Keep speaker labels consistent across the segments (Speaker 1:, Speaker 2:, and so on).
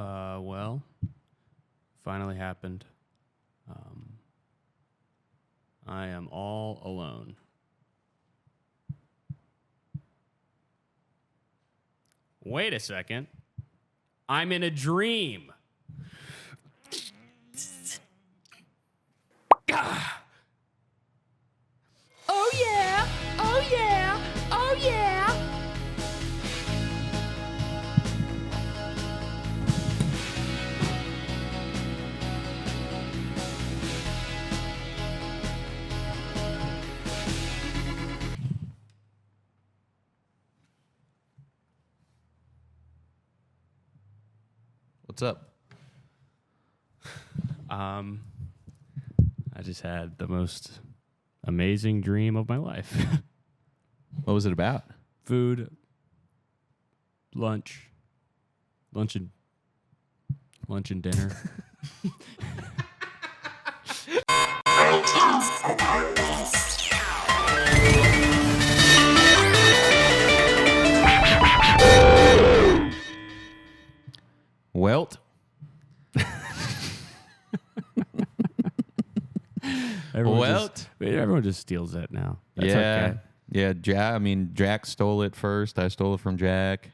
Speaker 1: Well, finally happened. I am all alone. Wait a second. I'm in a dream. Oh yeah! Oh yeah! Oh yeah!
Speaker 2: What's up?
Speaker 1: I just had the most amazing dream of my life.
Speaker 2: What was it about?
Speaker 1: Food, lunch and dinner.
Speaker 2: Welt.
Speaker 1: Everyone just steals that now. That's
Speaker 2: yeah.
Speaker 1: okay.
Speaker 2: Yeah, Jack stole it first. I stole it from Jack.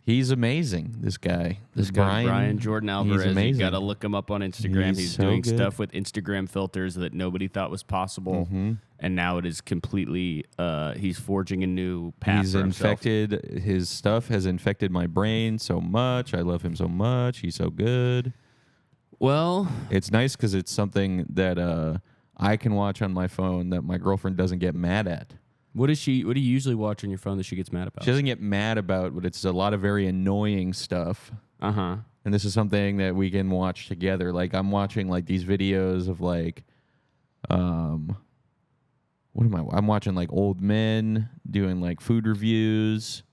Speaker 2: He's amazing, this guy.
Speaker 1: This guy, Brian Jordan Alvarez.
Speaker 2: He's amazing.
Speaker 1: You got to look him up on Instagram. He's
Speaker 2: so
Speaker 1: doing
Speaker 2: good.
Speaker 1: stuff with Instagram filters that nobody thought was possible.
Speaker 2: Mm-hmm.
Speaker 1: And now it is completely, he's forging a new path
Speaker 2: He's
Speaker 1: for himself.
Speaker 2: infected. His stuff has infected my brain so much. I love him so much. He's so good.
Speaker 1: Well,
Speaker 2: It's nice because it's something that I can watch on my phone that my girlfriend doesn't get mad at.
Speaker 1: what do you usually watch on your phone that she gets mad about?
Speaker 2: She doesn't get mad about, but it's a lot of very annoying stuff.
Speaker 1: Uh-huh.
Speaker 2: And this is something that we can watch together. Like, I'm watching, like, these videos of, like, what am I? I'm watching, like, old men doing, like, food reviews.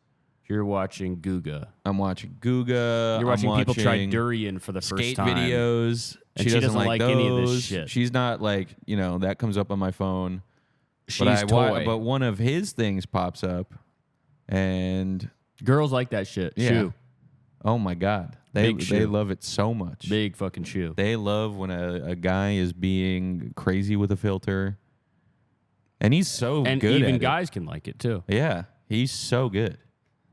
Speaker 1: You're watching Guga.
Speaker 2: I'm watching Guga.
Speaker 1: You're watching
Speaker 2: I'm
Speaker 1: people try
Speaker 2: watching
Speaker 1: durian for the first
Speaker 2: skate
Speaker 1: time.
Speaker 2: videos.
Speaker 1: And she doesn't like
Speaker 2: those.
Speaker 1: any of this shit.
Speaker 2: She's not, like, that comes up on my phone.
Speaker 1: She's toy.
Speaker 2: But one of his things pops up, and
Speaker 1: Girls like that shit.
Speaker 2: yeah.
Speaker 1: Shoe.
Speaker 2: Oh my God,
Speaker 1: Big
Speaker 2: they
Speaker 1: shoe.
Speaker 2: love it so much.
Speaker 1: Big fucking shoe.
Speaker 2: They love when a guy is being crazy with a filter, and he's so
Speaker 1: And
Speaker 2: good.
Speaker 1: even
Speaker 2: at
Speaker 1: guys can like it too.
Speaker 2: it. Yeah, he's so good.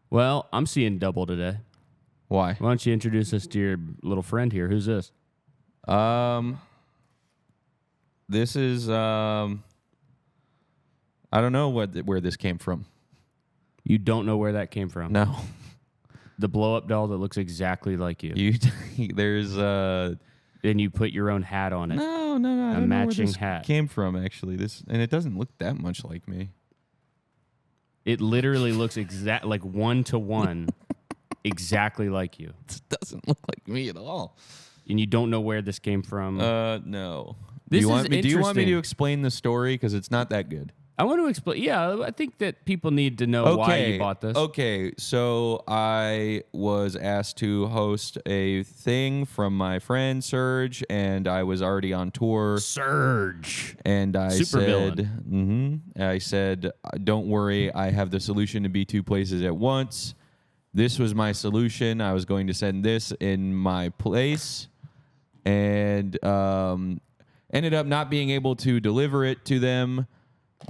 Speaker 1: Well, I'm seeing double today.
Speaker 2: Why?
Speaker 1: Why don't you introduce us to your little friend here? Who's this?
Speaker 2: This is I don't know where this came from.
Speaker 1: You don't know where that came from.
Speaker 2: No,
Speaker 1: The blow-up doll that looks exactly like you.
Speaker 2: there's
Speaker 1: And you put your own hat on it.
Speaker 2: no. I don't know where
Speaker 1: matching
Speaker 2: this
Speaker 1: hat.
Speaker 2: came from actually. And it doesn't look that much like me.
Speaker 1: It literally looks like 1-to-1, exactly like you.
Speaker 2: It doesn't look like me at all.
Speaker 1: And you don't know where this came from.
Speaker 2: No.
Speaker 1: This
Speaker 2: do you
Speaker 1: is
Speaker 2: want me to
Speaker 1: interesting.
Speaker 2: explain the story? Because it's not that good.
Speaker 1: I want to explain. Yeah, I think that people need to know why you bought this.
Speaker 2: Okay, so I was asked to host a thing from my friend Serge, and I was already on tour.
Speaker 1: Surge.
Speaker 2: And I
Speaker 1: Supervillain.
Speaker 2: I said, don't worry, I have the solution to be two places at once. This was my solution. I was going to send this in my place, and ended up not being able to deliver it to them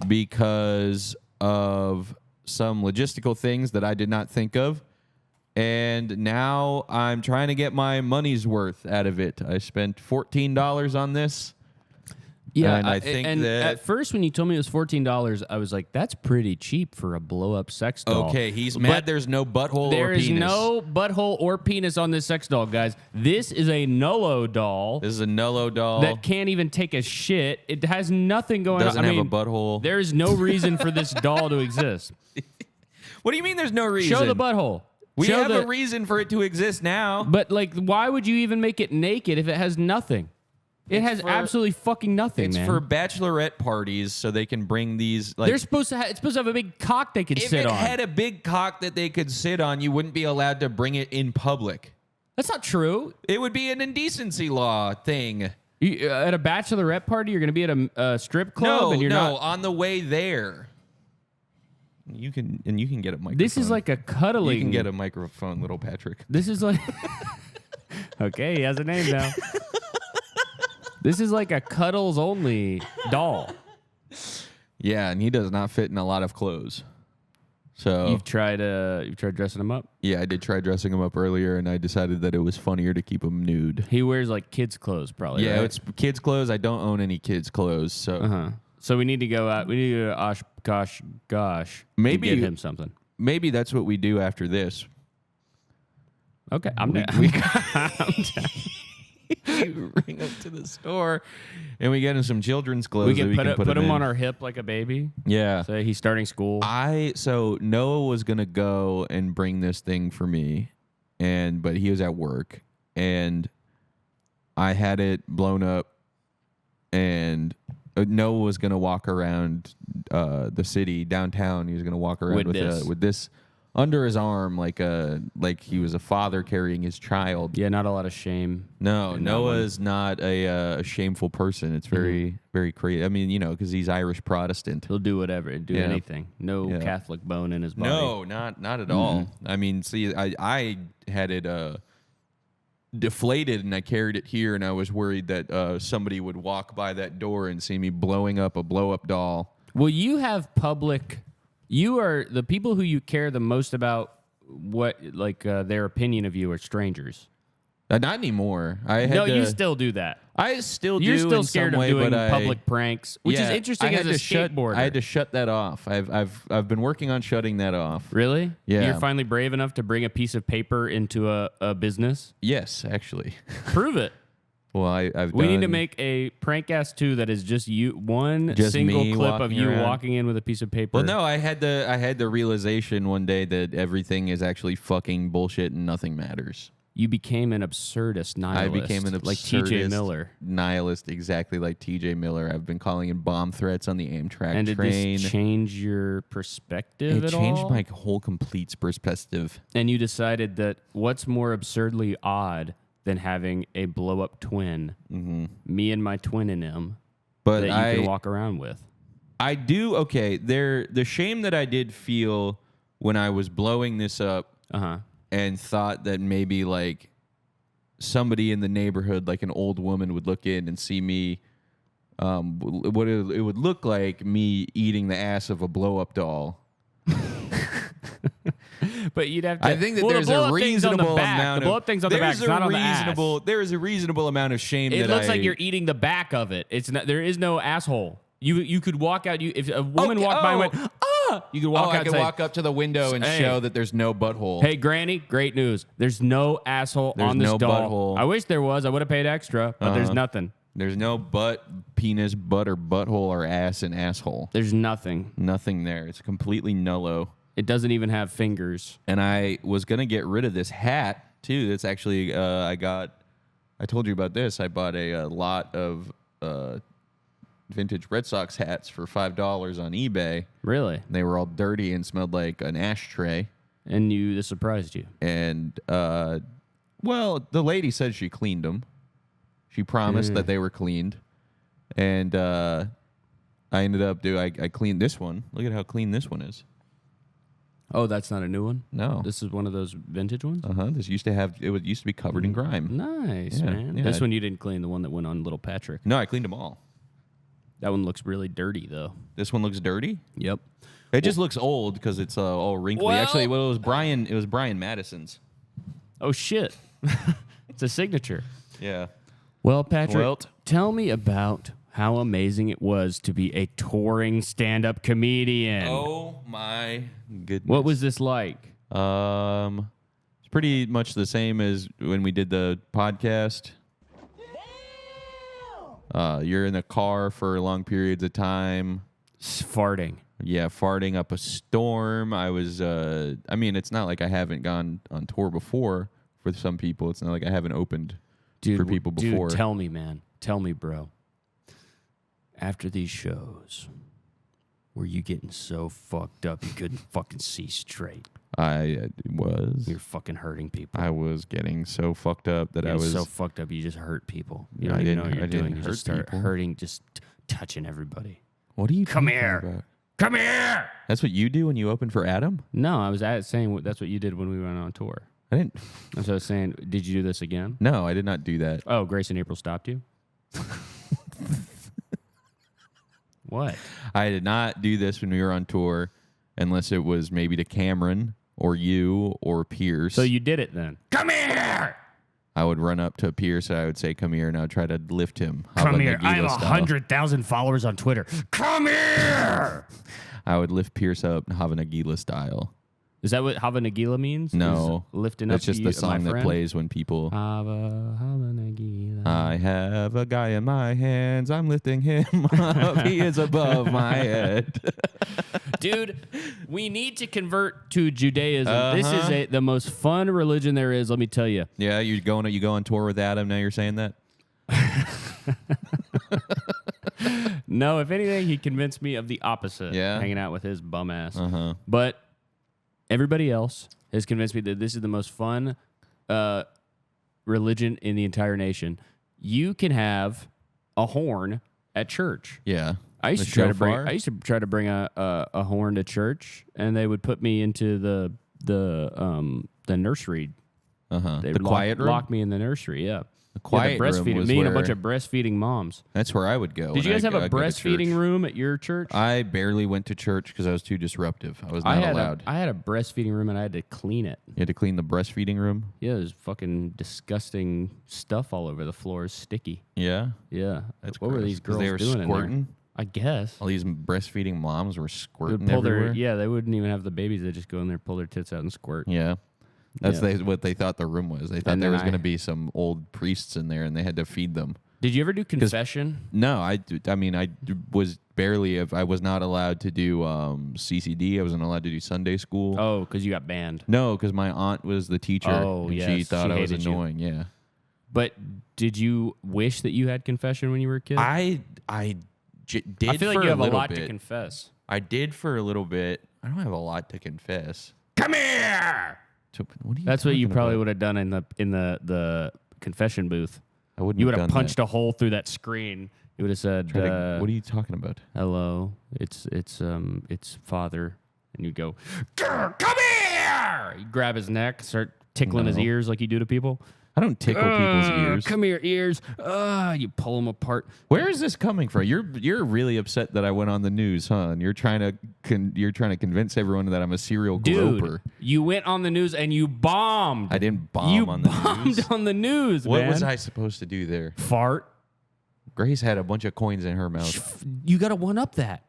Speaker 2: because of some logistical things that I did not think of. And now I'm trying to get my money's worth out of it. I spent $14 on this.
Speaker 1: Yeah,
Speaker 2: and I think
Speaker 1: and
Speaker 2: that
Speaker 1: at first when you told me it was $14, I was like, "That's pretty cheap for a blow-up sex doll."
Speaker 2: okay, he's mad.
Speaker 1: But
Speaker 2: There's no butthole or
Speaker 1: there
Speaker 2: penis.
Speaker 1: is no butthole or penis on this sex doll, guys. This is a nullo doll
Speaker 2: This is a nullo doll.
Speaker 1: that can't even take a shit. It has nothing going
Speaker 2: Doesn't
Speaker 1: on. I
Speaker 2: have
Speaker 1: mean,
Speaker 2: a butthole.
Speaker 1: There is no reason for this doll to exist.
Speaker 2: What do you mean? There's no reason.
Speaker 1: Show the butthole.
Speaker 2: We
Speaker 1: Show
Speaker 2: have
Speaker 1: the-
Speaker 2: a reason for it to exist now.
Speaker 1: But like, why would you even make it naked if it has nothing? It has
Speaker 2: for-
Speaker 1: absolutely fucking nothing,
Speaker 2: It's
Speaker 1: man.
Speaker 2: for bachelorette parties, so they can bring these. Like,
Speaker 1: They're supposed to. It's supposed to have a big cock they can
Speaker 2: if
Speaker 1: sit
Speaker 2: it
Speaker 1: on.
Speaker 2: had a big cock that they could sit on, you wouldn't be allowed to bring it in public.
Speaker 1: That's not true.
Speaker 2: It would be an indecency law thing.
Speaker 1: You, at a bachelorette party, you're going to be at a strip club,
Speaker 2: No,
Speaker 1: and you're
Speaker 2: no,
Speaker 1: not.
Speaker 2: on the way there. You can get a microphone.
Speaker 1: This is like a cuddling.
Speaker 2: You can get a microphone, little Patrick.
Speaker 1: This is like. Okay, he has a name now. This is like a cuddles only doll.
Speaker 2: Yeah, and he does not fit in a lot of clothes. So
Speaker 1: You've tried dressing him up?
Speaker 2: yeah, I did try dressing him up earlier, and I decided that it was funnier to keep him nude.
Speaker 1: He wears like kids' clothes, probably.
Speaker 2: Yeah,
Speaker 1: right?
Speaker 2: it's kids' clothes. I don't own any kids' clothes, so
Speaker 1: So we need to go out. We need to go to gosh.
Speaker 2: Maybe-
Speaker 1: and get him something.
Speaker 2: maybe that's what we do after this.
Speaker 1: Okay, I'm down.
Speaker 2: We ring up to the store, and we get him some children's clothes.
Speaker 1: We
Speaker 2: that
Speaker 1: can
Speaker 2: we
Speaker 1: put,
Speaker 2: can
Speaker 1: put him
Speaker 2: in.
Speaker 1: on our hip like a baby.
Speaker 2: Yeah.
Speaker 1: So he's starting school.
Speaker 2: So Noah was gonna go and bring this thing for me, but he was at work, and I had it blown up, and Noah was gonna walk around the city downtown. He was gonna walk around with this under his arm, like he was a father carrying his child.
Speaker 1: Yeah, not a lot of shame.
Speaker 2: No, Noah is not a shameful person. It's very, very crazy. I mean, because he's Irish Protestant.
Speaker 1: He'll do whatever, do anything. No Catholic bone in his body.
Speaker 2: No, not at all. I mean, see, I had it deflated, and I carried it here, and I was worried that somebody would walk by that door and see me blowing up a blow-up doll.
Speaker 1: Well, you have public. You are the people who you care the most about. What their opinion of you are strangers.
Speaker 2: Not anymore.
Speaker 1: You still do that.
Speaker 2: I still do.
Speaker 1: You're still
Speaker 2: in
Speaker 1: scared
Speaker 2: some way,
Speaker 1: of doing
Speaker 2: but
Speaker 1: public pranks, which is interesting as a skateboarder.
Speaker 2: I had to shut that off. I've been working on shutting that off.
Speaker 1: Really?
Speaker 2: Yeah.
Speaker 1: You're finally brave enough to bring a piece of paper into a business?
Speaker 2: Yes, actually.
Speaker 1: Prove it.
Speaker 2: Well, I've
Speaker 1: We
Speaker 2: done,
Speaker 1: need to make a Prankcast 2 that is just you, one
Speaker 2: Just
Speaker 1: single
Speaker 2: me
Speaker 1: clip of
Speaker 2: walking
Speaker 1: you
Speaker 2: around.
Speaker 1: walking in with a piece of paper.
Speaker 2: Well, no, I had the realization one day that everything is actually fucking bullshit and nothing matters.
Speaker 1: You became an absurdist nihilist.
Speaker 2: I became an absurdist
Speaker 1: like T.J. Miller.
Speaker 2: nihilist, exactly like T.J. Miller. I've been calling in bomb threats on the Amtrak
Speaker 1: And did
Speaker 2: train.
Speaker 1: this change your perspective
Speaker 2: It
Speaker 1: at
Speaker 2: changed
Speaker 1: all?
Speaker 2: my whole complete perspective.
Speaker 1: And you decided that what's more absurdly odd than having a blow-up twin, me and my twin in him,
Speaker 2: But
Speaker 1: that you can walk around with?
Speaker 2: I do. Okay, the shame that I did feel when I was blowing this up and thought that maybe like somebody in the neighborhood, like an old woman, would look in and see me. What it would look like me eating the ass of a blow-up doll.
Speaker 1: But you'd have to.
Speaker 2: I think that
Speaker 1: well,
Speaker 2: there's
Speaker 1: the
Speaker 2: a
Speaker 1: blow-up thing's on the
Speaker 2: reasonable
Speaker 1: back.
Speaker 2: amount
Speaker 1: The blow-up thing's on the back. It's not on the ass.
Speaker 2: There is a reasonable amount of shame.
Speaker 1: It
Speaker 2: that
Speaker 1: looks like you're eating the back of it. It's not. There is no asshole. You could walk out. If a woman walked by and went, you could walk out.
Speaker 2: I can walk up to the window and show that there's no butthole.
Speaker 1: Hey, Granny, great news. There's no asshole on this
Speaker 2: no
Speaker 1: doll.
Speaker 2: butthole.
Speaker 1: I wish there was. I would have paid extra, but there's nothing.
Speaker 2: There's no butt, penis, butt, or butthole, or ass and asshole.
Speaker 1: There's nothing.
Speaker 2: Nothing there. It's completely nullo.
Speaker 1: It doesn't even have fingers.
Speaker 2: And I was going to get rid of this hat, too. That's actually, I told you about this. I bought a lot of vintage Red Sox hats for $5 on eBay.
Speaker 1: Really?
Speaker 2: They were all dirty and smelled like an ashtray.
Speaker 1: And this surprised you.
Speaker 2: And, well, the lady said she cleaned them. She promised that they were cleaned. And I ended up I cleaned this one. Look at how clean this one is.
Speaker 1: Oh, that's not a new one?
Speaker 2: No.
Speaker 1: This is one of those vintage ones?
Speaker 2: This used to be covered in grime.
Speaker 1: Nice,
Speaker 2: Yeah,
Speaker 1: man.
Speaker 2: yeah.
Speaker 1: This one you didn't clean, the one that went on Little Patrick.
Speaker 2: No, I cleaned them all.
Speaker 1: That one looks really dirty, though.
Speaker 2: This one looks dirty.
Speaker 1: Yep.
Speaker 2: It just looks old because it's all wrinkly.
Speaker 1: Well-
Speaker 2: Actually, it was Brian Madison's.
Speaker 1: Oh, shit. It's a signature.
Speaker 2: Yeah.
Speaker 1: Well, Patrick,
Speaker 2: Well-
Speaker 1: tell me about how amazing it was to be a touring stand-up comedian.
Speaker 2: Oh my goodness.
Speaker 1: What was this like?
Speaker 2: It's pretty much the same as when we did the podcast. You're in the car for long periods of time.
Speaker 1: Farting.
Speaker 2: Yeah, farting up a storm. I was, I mean, it's not like I haven't gone on tour before for some people. It's not like I haven't opened for people before.
Speaker 1: Dude, tell me, man. Tell me, bro. After these shows, were you getting so fucked up you couldn't fucking see straight?
Speaker 2: I was.
Speaker 1: You're fucking hurting people.
Speaker 2: I was getting so fucked up that I was
Speaker 1: so fucked up you just hurt people. You
Speaker 2: No,
Speaker 1: don't
Speaker 2: I
Speaker 1: even know
Speaker 2: didn't-
Speaker 1: what you're
Speaker 2: I didn't
Speaker 1: doing. You just
Speaker 2: hurt
Speaker 1: start
Speaker 2: people.
Speaker 1: hurting, just touching everybody.
Speaker 2: What are you
Speaker 1: Come
Speaker 2: talking
Speaker 1: here.
Speaker 2: about?
Speaker 1: Come here.
Speaker 2: That's what you do when you open for Adam?
Speaker 1: No, I was saying that's what you did when we went on tour.
Speaker 2: I didn't.
Speaker 1: That's what I was saying. Did you do this again?
Speaker 2: No, I did not do that.
Speaker 1: Oh, Grace and April stopped you? What?
Speaker 2: I did not do this when we were on tour unless it was maybe to Cameron or you or Pierce.
Speaker 1: So you did it then. Come here.
Speaker 2: I would run up to Pierce and I would say, come here, and I would try to lift him.
Speaker 1: Come here. I have
Speaker 2: Nagila style.
Speaker 1: 100,000 followers on Twitter. Come here.
Speaker 2: I would lift Pierce up Hava Nagila style.
Speaker 1: Is that what Hava Nagila means?
Speaker 2: No.
Speaker 1: Is lifting
Speaker 2: That's
Speaker 1: up
Speaker 2: just
Speaker 1: you,
Speaker 2: the song
Speaker 1: my
Speaker 2: that
Speaker 1: friend?
Speaker 2: plays when people...
Speaker 1: Hava Nagila.
Speaker 2: I have a guy in my hands. I'm lifting him up. He is above my head.
Speaker 1: Dude, we need to convert to Judaism. This is the most fun religion there is, let me tell you.
Speaker 2: Yeah, you go on tour with Adam. Now you're saying that?
Speaker 1: No, if anything, he convinced me of the opposite.
Speaker 2: Yeah?
Speaker 1: Hanging out with his bum ass. But everybody else has convinced me that this is the most fun religion in the entire nation. You can have a horn at church.
Speaker 2: Yeah.
Speaker 1: I used to try to bring a horn to church, and they would put me into the nursery. They
Speaker 2: The quiet room?
Speaker 1: lock me in the nursery. Yeah.
Speaker 2: The quiet room
Speaker 1: breastfeeding.
Speaker 2: was
Speaker 1: Me and a
Speaker 2: where-
Speaker 1: bunch of breastfeeding moms.
Speaker 2: That's where I would go.
Speaker 1: Did you
Speaker 2: when
Speaker 1: guys have
Speaker 2: I'd
Speaker 1: a
Speaker 2: go to
Speaker 1: breastfeeding
Speaker 2: church.
Speaker 1: room at your church?
Speaker 2: I barely went to church because I was too disruptive. I was not allowed.
Speaker 1: I had a breastfeeding room, and I had to clean it.
Speaker 2: You had to clean the breastfeeding room?
Speaker 1: Yeah, there's fucking disgusting stuff all over the floor. Sticky.
Speaker 2: Yeah.
Speaker 1: Yeah.
Speaker 2: That's
Speaker 1: what were
Speaker 2: gross.
Speaker 1: these
Speaker 2: 'Cause
Speaker 1: girls
Speaker 2: they were
Speaker 1: doing in there?
Speaker 2: squirting?
Speaker 1: I guess.
Speaker 2: All these breastfeeding moms were
Speaker 1: They would
Speaker 2: squirting
Speaker 1: pull
Speaker 2: everywhere.
Speaker 1: they wouldn't even have the babies. They just go in there, pull their tits out, and squirt.
Speaker 2: Yeah. That's
Speaker 1: Yeah.
Speaker 2: what they thought the room was. They thought
Speaker 1: And
Speaker 2: there
Speaker 1: then
Speaker 2: was going to be some old priests in there, and they had to feed them.
Speaker 1: Did you ever do confession?
Speaker 2: No, I was barely. I was not allowed to do CCD. I wasn't allowed to do Sunday school.
Speaker 1: Oh, because you got banned.
Speaker 2: No, because my aunt was the teacher.
Speaker 1: Oh,
Speaker 2: and
Speaker 1: yes,
Speaker 2: she thought
Speaker 1: she
Speaker 2: I was
Speaker 1: hated you.
Speaker 2: annoying. Yeah.
Speaker 1: But did you wish that you had confession when you were a kid?
Speaker 2: I did.
Speaker 1: I feel
Speaker 2: for
Speaker 1: like you have a
Speaker 2: little
Speaker 1: lot
Speaker 2: bit.
Speaker 1: to confess.
Speaker 2: I did for a little bit. I don't have a lot to confess.
Speaker 1: Come here.
Speaker 2: What are you
Speaker 1: That's what you
Speaker 2: talking
Speaker 1: probably
Speaker 2: about?
Speaker 1: would have done in the confession booth.
Speaker 2: I wouldn't
Speaker 1: You would
Speaker 2: have
Speaker 1: have
Speaker 2: done
Speaker 1: punched
Speaker 2: that.
Speaker 1: a hole through that screen. You would have said,
Speaker 2: What are you talking about?
Speaker 1: "Hello, it's father," and you'd go, "Grr, "Come here!" You grab his neck, start tickling his
Speaker 2: No.
Speaker 1: ears like you do to people.
Speaker 2: I don't tickle people's ears.
Speaker 1: Come here, ears. You pull them apart.
Speaker 2: Where is this coming from? You're really upset that I went on the news, huh? And you're trying to convince everyone that I'm a serial
Speaker 1: Dude,
Speaker 2: groper.
Speaker 1: you went on the news and you bombed.
Speaker 2: I didn't bomb
Speaker 1: You
Speaker 2: on the
Speaker 1: bombed
Speaker 2: news.
Speaker 1: on the news,
Speaker 2: What
Speaker 1: man.
Speaker 2: was I supposed to do there?
Speaker 1: Fart.
Speaker 2: Grace had a bunch of coins in her mouth.
Speaker 1: You got to one up that.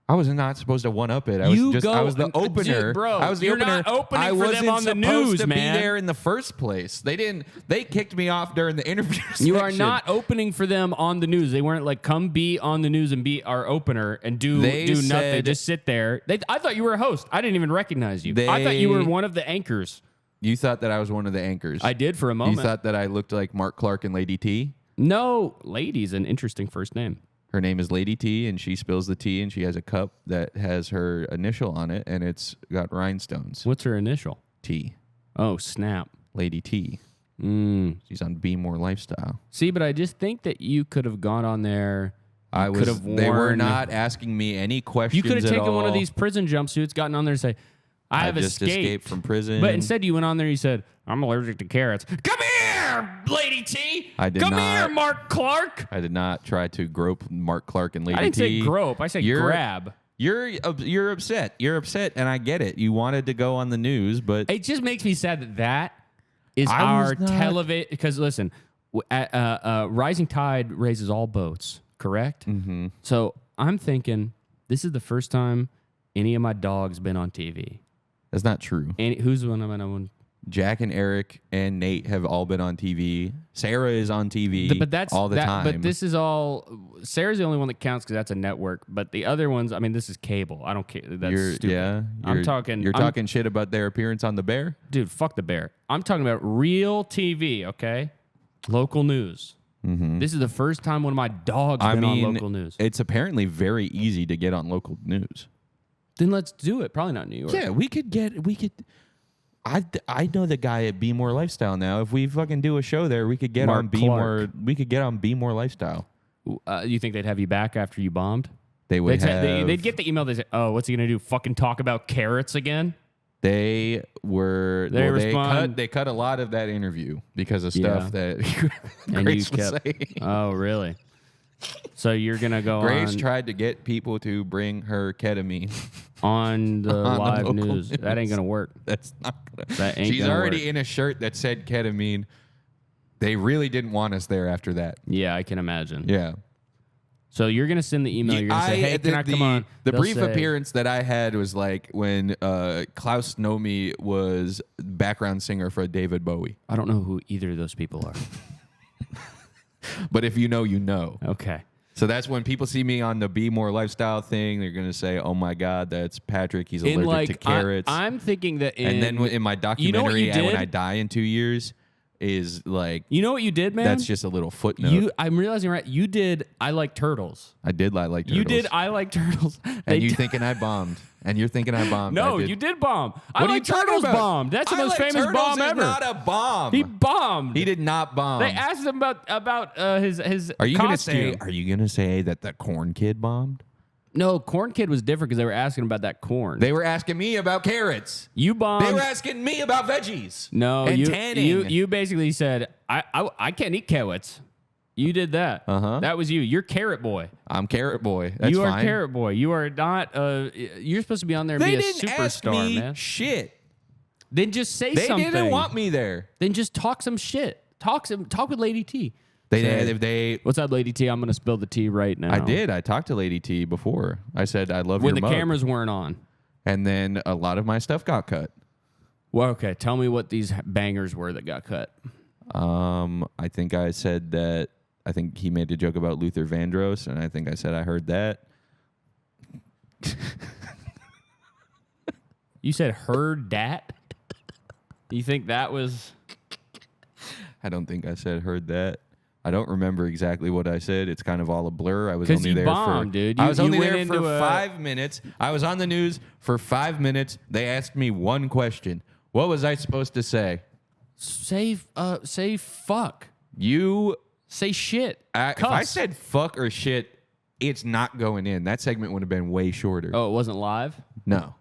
Speaker 2: I was not supposed to one up it. I
Speaker 1: You
Speaker 2: was just
Speaker 1: go-
Speaker 2: I was the
Speaker 1: Dude,
Speaker 2: opener.
Speaker 1: bro,
Speaker 2: I was the
Speaker 1: you're
Speaker 2: opener.
Speaker 1: not opening
Speaker 2: I
Speaker 1: for them
Speaker 2: wasn't
Speaker 1: on the
Speaker 2: supposed
Speaker 1: news,
Speaker 2: to
Speaker 1: man.
Speaker 2: be there in the first place. They kicked me off during the interview.
Speaker 1: You are
Speaker 2: section.
Speaker 1: not opening for them on the news. They weren't like, come be on the news and be our opener and do
Speaker 2: They
Speaker 1: nothing.
Speaker 2: said-
Speaker 1: Just sit there. I thought you were a host. I didn't even recognize you. I thought you were one of the anchors.
Speaker 2: You thought that I was one of the anchors.
Speaker 1: I did for a
Speaker 2: You
Speaker 1: moment.
Speaker 2: thought that I looked like Mark Clark and Lady T.
Speaker 1: No, lady's an interesting first name.
Speaker 2: Her name is Lady T, and she spills the tea, and she has a cup that has her initial on it, and it's got rhinestones.
Speaker 1: What's her initial?
Speaker 2: T.
Speaker 1: Oh, snap.
Speaker 2: Lady T.
Speaker 1: Mm.
Speaker 2: She's on Be More Lifestyle.
Speaker 1: See, but I just think that you could have gone on there.
Speaker 2: I
Speaker 1: could
Speaker 2: was.
Speaker 1: have
Speaker 2: They were
Speaker 1: worn-
Speaker 2: not asking me any questions.
Speaker 1: You could have
Speaker 2: at
Speaker 1: taken one of
Speaker 2: all.
Speaker 1: these prison jumpsuits, gotten on there and say, I have
Speaker 2: just escaped from prison.
Speaker 1: But instead you went on there and you said, I'm allergic to carrots. Come here, Lady T.
Speaker 2: I did
Speaker 1: Come
Speaker 2: not.
Speaker 1: here, Mark Clark.
Speaker 2: I did not try to grope Mark Clark and Lady
Speaker 1: I didn't
Speaker 2: T.
Speaker 1: say grope. I said grab.
Speaker 2: You're upset. You're upset, and I get it. You wanted to go on the news, but
Speaker 1: It just makes me sad that that is
Speaker 2: I
Speaker 1: our
Speaker 2: was not-
Speaker 1: television. Because listen, rising tide raises all boats, correct? Mm-hmm. So I'm thinking this is the first time any of my dogs been on TV.
Speaker 2: that's not true.
Speaker 1: Who's one of them?
Speaker 2: Jack and Eric and Nate have all been on TV. Sarah is on TV
Speaker 1: But that's
Speaker 2: all the time.
Speaker 1: But this is all. Sarah's the only one that counts because that's a network. But the other ones, I mean, this is cable. I don't care. That's stupid. I'm talking.
Speaker 2: You're
Speaker 1: I'm-
Speaker 2: talking shit about their appearance on The Bear?
Speaker 1: dude. Fuck the Bear. I'm talking about real TV. Okay, local news.
Speaker 2: Mm-hmm.
Speaker 1: This is the first time one of my dogs been on local news.
Speaker 2: It's apparently very easy to get on local news.
Speaker 1: Then let's do it. Probably not New York.
Speaker 2: Yeah, we could. I know the guy at Be More Lifestyle now. If we fucking do a show there, we could get
Speaker 1: Mark
Speaker 2: on Be
Speaker 1: Clark.
Speaker 2: More. We could get on Be More Lifestyle.
Speaker 1: You think they'd have you back after you bombed?
Speaker 2: They would have.
Speaker 1: They'd get the email. They say, "Oh, what's he gonna do? Fucking talk about carrots again?"
Speaker 2: They were.
Speaker 1: They
Speaker 2: well,
Speaker 1: respond.
Speaker 2: They cut a lot of that interview because of stuff that
Speaker 1: And
Speaker 2: Grace
Speaker 1: you
Speaker 2: was
Speaker 1: kept.
Speaker 2: saying.
Speaker 1: Oh, really? So you're gonna go
Speaker 2: Grace
Speaker 1: on
Speaker 2: tried to get people to bring her ketamine.
Speaker 1: on the
Speaker 2: on the
Speaker 1: live
Speaker 2: local
Speaker 1: news. That ain't gonna work.
Speaker 2: That's not gonna.
Speaker 1: That ain't
Speaker 2: She's
Speaker 1: gonna
Speaker 2: already
Speaker 1: work.
Speaker 2: in a shirt that said ketamine. They really didn't want us there after that.
Speaker 1: Yeah, I can imagine.
Speaker 2: Yeah.
Speaker 1: So you're gonna send the email. You're gonna say, "Hey, can I come on?"
Speaker 2: The
Speaker 1: They'll
Speaker 2: brief
Speaker 1: say,
Speaker 2: appearance that I had was like when Klaus Nomi was background singer for David Bowie.
Speaker 1: I don't know who either of those people are.
Speaker 2: But if you know, you know.
Speaker 1: Okay.
Speaker 2: So that's when people see me on the Be More Lifestyle thing, they're going to say, oh my God, that's Patrick. He's allergic to carrots.
Speaker 1: I'm thinking that
Speaker 2: and then in my documentary,
Speaker 1: you know
Speaker 2: when I die in 2 years, is like,
Speaker 1: you know what you did, man?
Speaker 2: that's just a little footnote.
Speaker 1: I'm realizing you did I Like Turtles.
Speaker 2: I did like turtles.
Speaker 1: You did I Like Turtles.
Speaker 2: And you thinking I bombed. And you're thinking I bombed.
Speaker 1: No,
Speaker 2: I did.
Speaker 1: you did bomb.
Speaker 2: What
Speaker 1: I
Speaker 2: are
Speaker 1: Like
Speaker 2: you talking
Speaker 1: Turtles
Speaker 2: about?
Speaker 1: bombed. That's the
Speaker 2: I
Speaker 1: most
Speaker 2: Like
Speaker 1: famous
Speaker 2: Turtles
Speaker 1: bomb
Speaker 2: is
Speaker 1: ever.
Speaker 2: not a bomb.
Speaker 1: He bombed.
Speaker 2: He did not bomb.
Speaker 1: They asked him about his
Speaker 2: Are you gonna say?
Speaker 1: costume.
Speaker 2: Are you gonna say that the corn kid bombed?
Speaker 1: No, Corn Kid was different because they were asking about that corn.
Speaker 2: They were asking me about carrots.
Speaker 1: You bombed.
Speaker 2: They were asking me about veggies.
Speaker 1: No,
Speaker 2: and
Speaker 1: you
Speaker 2: tanning.
Speaker 1: you basically said I can't eat carrots. You did that.
Speaker 2: Uh-huh.
Speaker 1: That was you. You're Carrot Boy.
Speaker 2: I'm Carrot Boy. That's
Speaker 1: you are
Speaker 2: fine.
Speaker 1: Carrot Boy. You are not. You're supposed to be on there and
Speaker 2: They
Speaker 1: be a
Speaker 2: didn't ask
Speaker 1: superstar,
Speaker 2: me
Speaker 1: man.
Speaker 2: shit.
Speaker 1: Then just say
Speaker 2: They
Speaker 1: something.
Speaker 2: didn't want me there.
Speaker 1: Then just talk some shit. Talk with Lady T.
Speaker 2: They
Speaker 1: What's up, Lady T? I'm gonna spill the tea right now.
Speaker 2: I did. I talked to Lady T before. I said I love
Speaker 1: when
Speaker 2: your
Speaker 1: the
Speaker 2: mug.
Speaker 1: cameras weren't on.
Speaker 2: And then a lot of my stuff got cut.
Speaker 1: Well, okay. Tell me what these bangers were that got cut.
Speaker 2: I think I said that. I think he made a joke about Luther Vandross, and I think I said I heard that.
Speaker 1: You said heard dat? You think that was?
Speaker 2: I don't think I said heard that. I don't remember exactly what I said. It's kind of all a blur. I was
Speaker 1: 'Cause
Speaker 2: only
Speaker 1: you
Speaker 2: there
Speaker 1: bombed,
Speaker 2: for.
Speaker 1: dude.
Speaker 2: I was
Speaker 1: You
Speaker 2: only
Speaker 1: went
Speaker 2: there for
Speaker 1: into a-
Speaker 2: 5 minutes. I was on the news for 5 minutes. They asked me one question. What was I supposed to say?
Speaker 1: Say fuck.
Speaker 2: You.
Speaker 1: Say shit.
Speaker 2: If I said fuck or shit, it's not going in. That segment would have been way shorter.
Speaker 1: Oh, it wasn't live?
Speaker 2: No.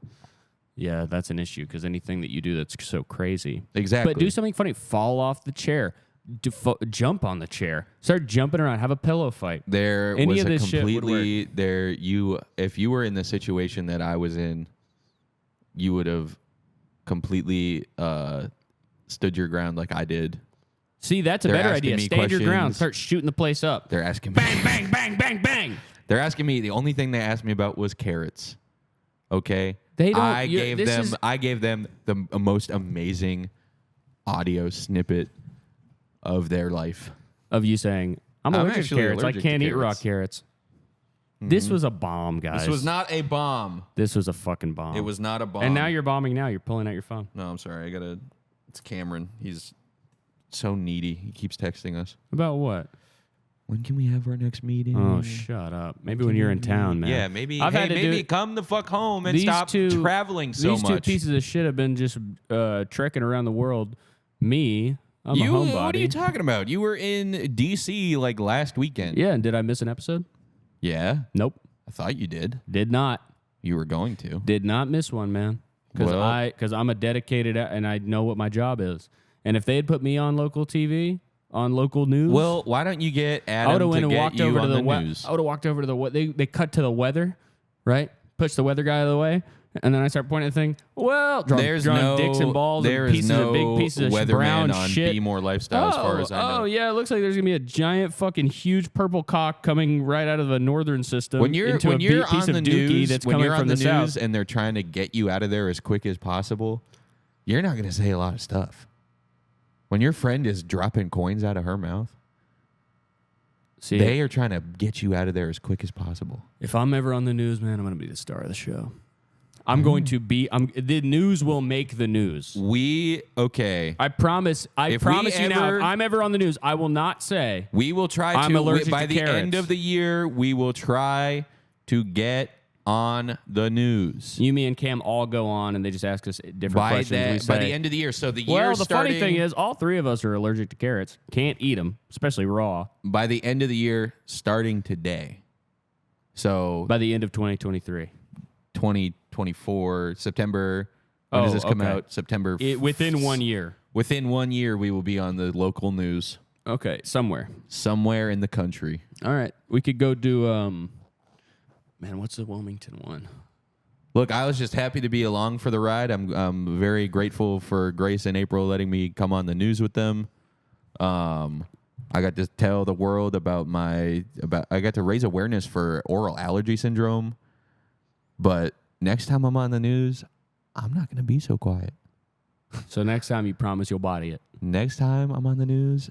Speaker 1: Yeah, that's an issue because anything that you do that's so crazy.
Speaker 2: Exactly.
Speaker 1: But do something funny. Fall off the chair. Jump on the chair. Start jumping around. Have a pillow fight.
Speaker 2: There
Speaker 1: Any
Speaker 2: was
Speaker 1: of
Speaker 2: a
Speaker 1: this shit would
Speaker 2: completely there. If you were in the situation that I was in, you would have completely stood your ground like I did.
Speaker 1: See, that's a
Speaker 2: They're
Speaker 1: better
Speaker 2: asking
Speaker 1: idea.
Speaker 2: me
Speaker 1: Stand your ground.
Speaker 2: questions.
Speaker 1: Start shooting the place up.
Speaker 2: They're asking me.
Speaker 1: Bang, bang, bang, bang, bang.
Speaker 2: They're asking me. The only thing they asked me about was carrots. Okay.
Speaker 1: They don't.
Speaker 2: I gave them the most amazing audio snippet of their life.
Speaker 1: Of you saying, I'm allergic to
Speaker 2: actually
Speaker 1: carrots. I
Speaker 2: allergic to
Speaker 1: can't eat raw
Speaker 2: carrots.
Speaker 1: carrots. This was a bomb, guys.
Speaker 2: This was not a bomb.
Speaker 1: This was a fucking bomb.
Speaker 2: It was not a bomb.
Speaker 1: And now you're bombing now. You're pulling out your phone.
Speaker 2: No, I'm sorry. It's Cameron. He's so needy. He keeps texting us.
Speaker 1: About what?
Speaker 2: When can we have our next meeting?
Speaker 1: Oh, shut up. Maybe when you're in town, man.
Speaker 2: Yeah, maybe.
Speaker 1: I've
Speaker 2: Come the fuck home and
Speaker 1: These
Speaker 2: stop
Speaker 1: two-
Speaker 2: traveling so
Speaker 1: These
Speaker 2: much.
Speaker 1: two pieces of shit have been just trekking around the world. Me, I'm a homebody.
Speaker 2: What are you talking about? You were in D.C. like last weekend.
Speaker 1: Yeah, and did I miss an episode?
Speaker 2: Yeah.
Speaker 1: Nope.
Speaker 2: I thought you did.
Speaker 1: Did not.
Speaker 2: You were going to.
Speaker 1: Did not miss one, man.
Speaker 2: Well-
Speaker 1: Because I'm a dedicated and I know what my job is. And if they had put me on local TV, on local news,
Speaker 2: Well, why don't you get
Speaker 1: I
Speaker 2: Adam
Speaker 1: would have
Speaker 2: to
Speaker 1: went and
Speaker 2: get
Speaker 1: walked
Speaker 2: you
Speaker 1: over
Speaker 2: on
Speaker 1: to
Speaker 2: the
Speaker 1: the
Speaker 2: news?
Speaker 1: I would have walked over to the they cut to the weather, right? Push the weather guy out of the way, and then I start pointing at the thing. Well, drawing dicks and balls
Speaker 2: there
Speaker 1: and
Speaker 2: is
Speaker 1: pieces
Speaker 2: no
Speaker 1: of big pieces of
Speaker 2: weatherman
Speaker 1: brown
Speaker 2: on
Speaker 1: shit.
Speaker 2: Be More Lifestyle, as far as I know.
Speaker 1: Oh yeah, it looks like there's gonna be a giant fucking huge purple cock coming right out of the northern system
Speaker 2: When you're
Speaker 1: into a big piece
Speaker 2: on
Speaker 1: of
Speaker 2: the
Speaker 1: dookie
Speaker 2: news,
Speaker 1: that's
Speaker 2: when
Speaker 1: coming
Speaker 2: you're
Speaker 1: from
Speaker 2: on
Speaker 1: the
Speaker 2: the
Speaker 1: south.
Speaker 2: news and they're trying to get you out of there as quick as possible, you're not going to say a lot of stuff. When your friend is dropping coins out of her mouth,
Speaker 1: See,
Speaker 2: they are trying to get you out of there as quick as possible.
Speaker 1: if I'm ever on the news, man, I'm gonna be the star of the show. I'm going to be. The news will make the news.
Speaker 2: Okay.
Speaker 1: I promise. I
Speaker 2: If we
Speaker 1: promise you now.
Speaker 2: ever-
Speaker 1: If I'm ever on the news, I will not say
Speaker 2: We will try
Speaker 1: I'm
Speaker 2: to,
Speaker 1: allergic
Speaker 2: by
Speaker 1: to
Speaker 2: the end
Speaker 1: carrots.
Speaker 2: of the year, we will try to get on the news.
Speaker 1: you, me, and Cam all go on, and they just ask us different questions. We
Speaker 2: By
Speaker 1: say,
Speaker 2: the end of the year. So the year
Speaker 1: well, the
Speaker 2: starting,
Speaker 1: funny thing is, all three of us are allergic to carrots. Can't eat them, especially raw.
Speaker 2: by the end of the year, starting today, So
Speaker 1: By the end of 2023.
Speaker 2: 2024 September. When does this come out? September.
Speaker 1: Within 1 year.
Speaker 2: Within 1 year, we will be on the local news.
Speaker 1: Okay, somewhere
Speaker 2: In the country.
Speaker 1: All right, we could go do. Man, what's the Wilmington one?
Speaker 2: Look, I was just happy to be along for the ride. I'm very grateful for Grace and April letting me come on the news with them. I got to tell the world about I got to raise awareness for oral allergy syndrome. But next time I'm on the news, I'm not going to be so quiet.
Speaker 1: So next time you promise you'll body it.
Speaker 2: Next time I'm on the news,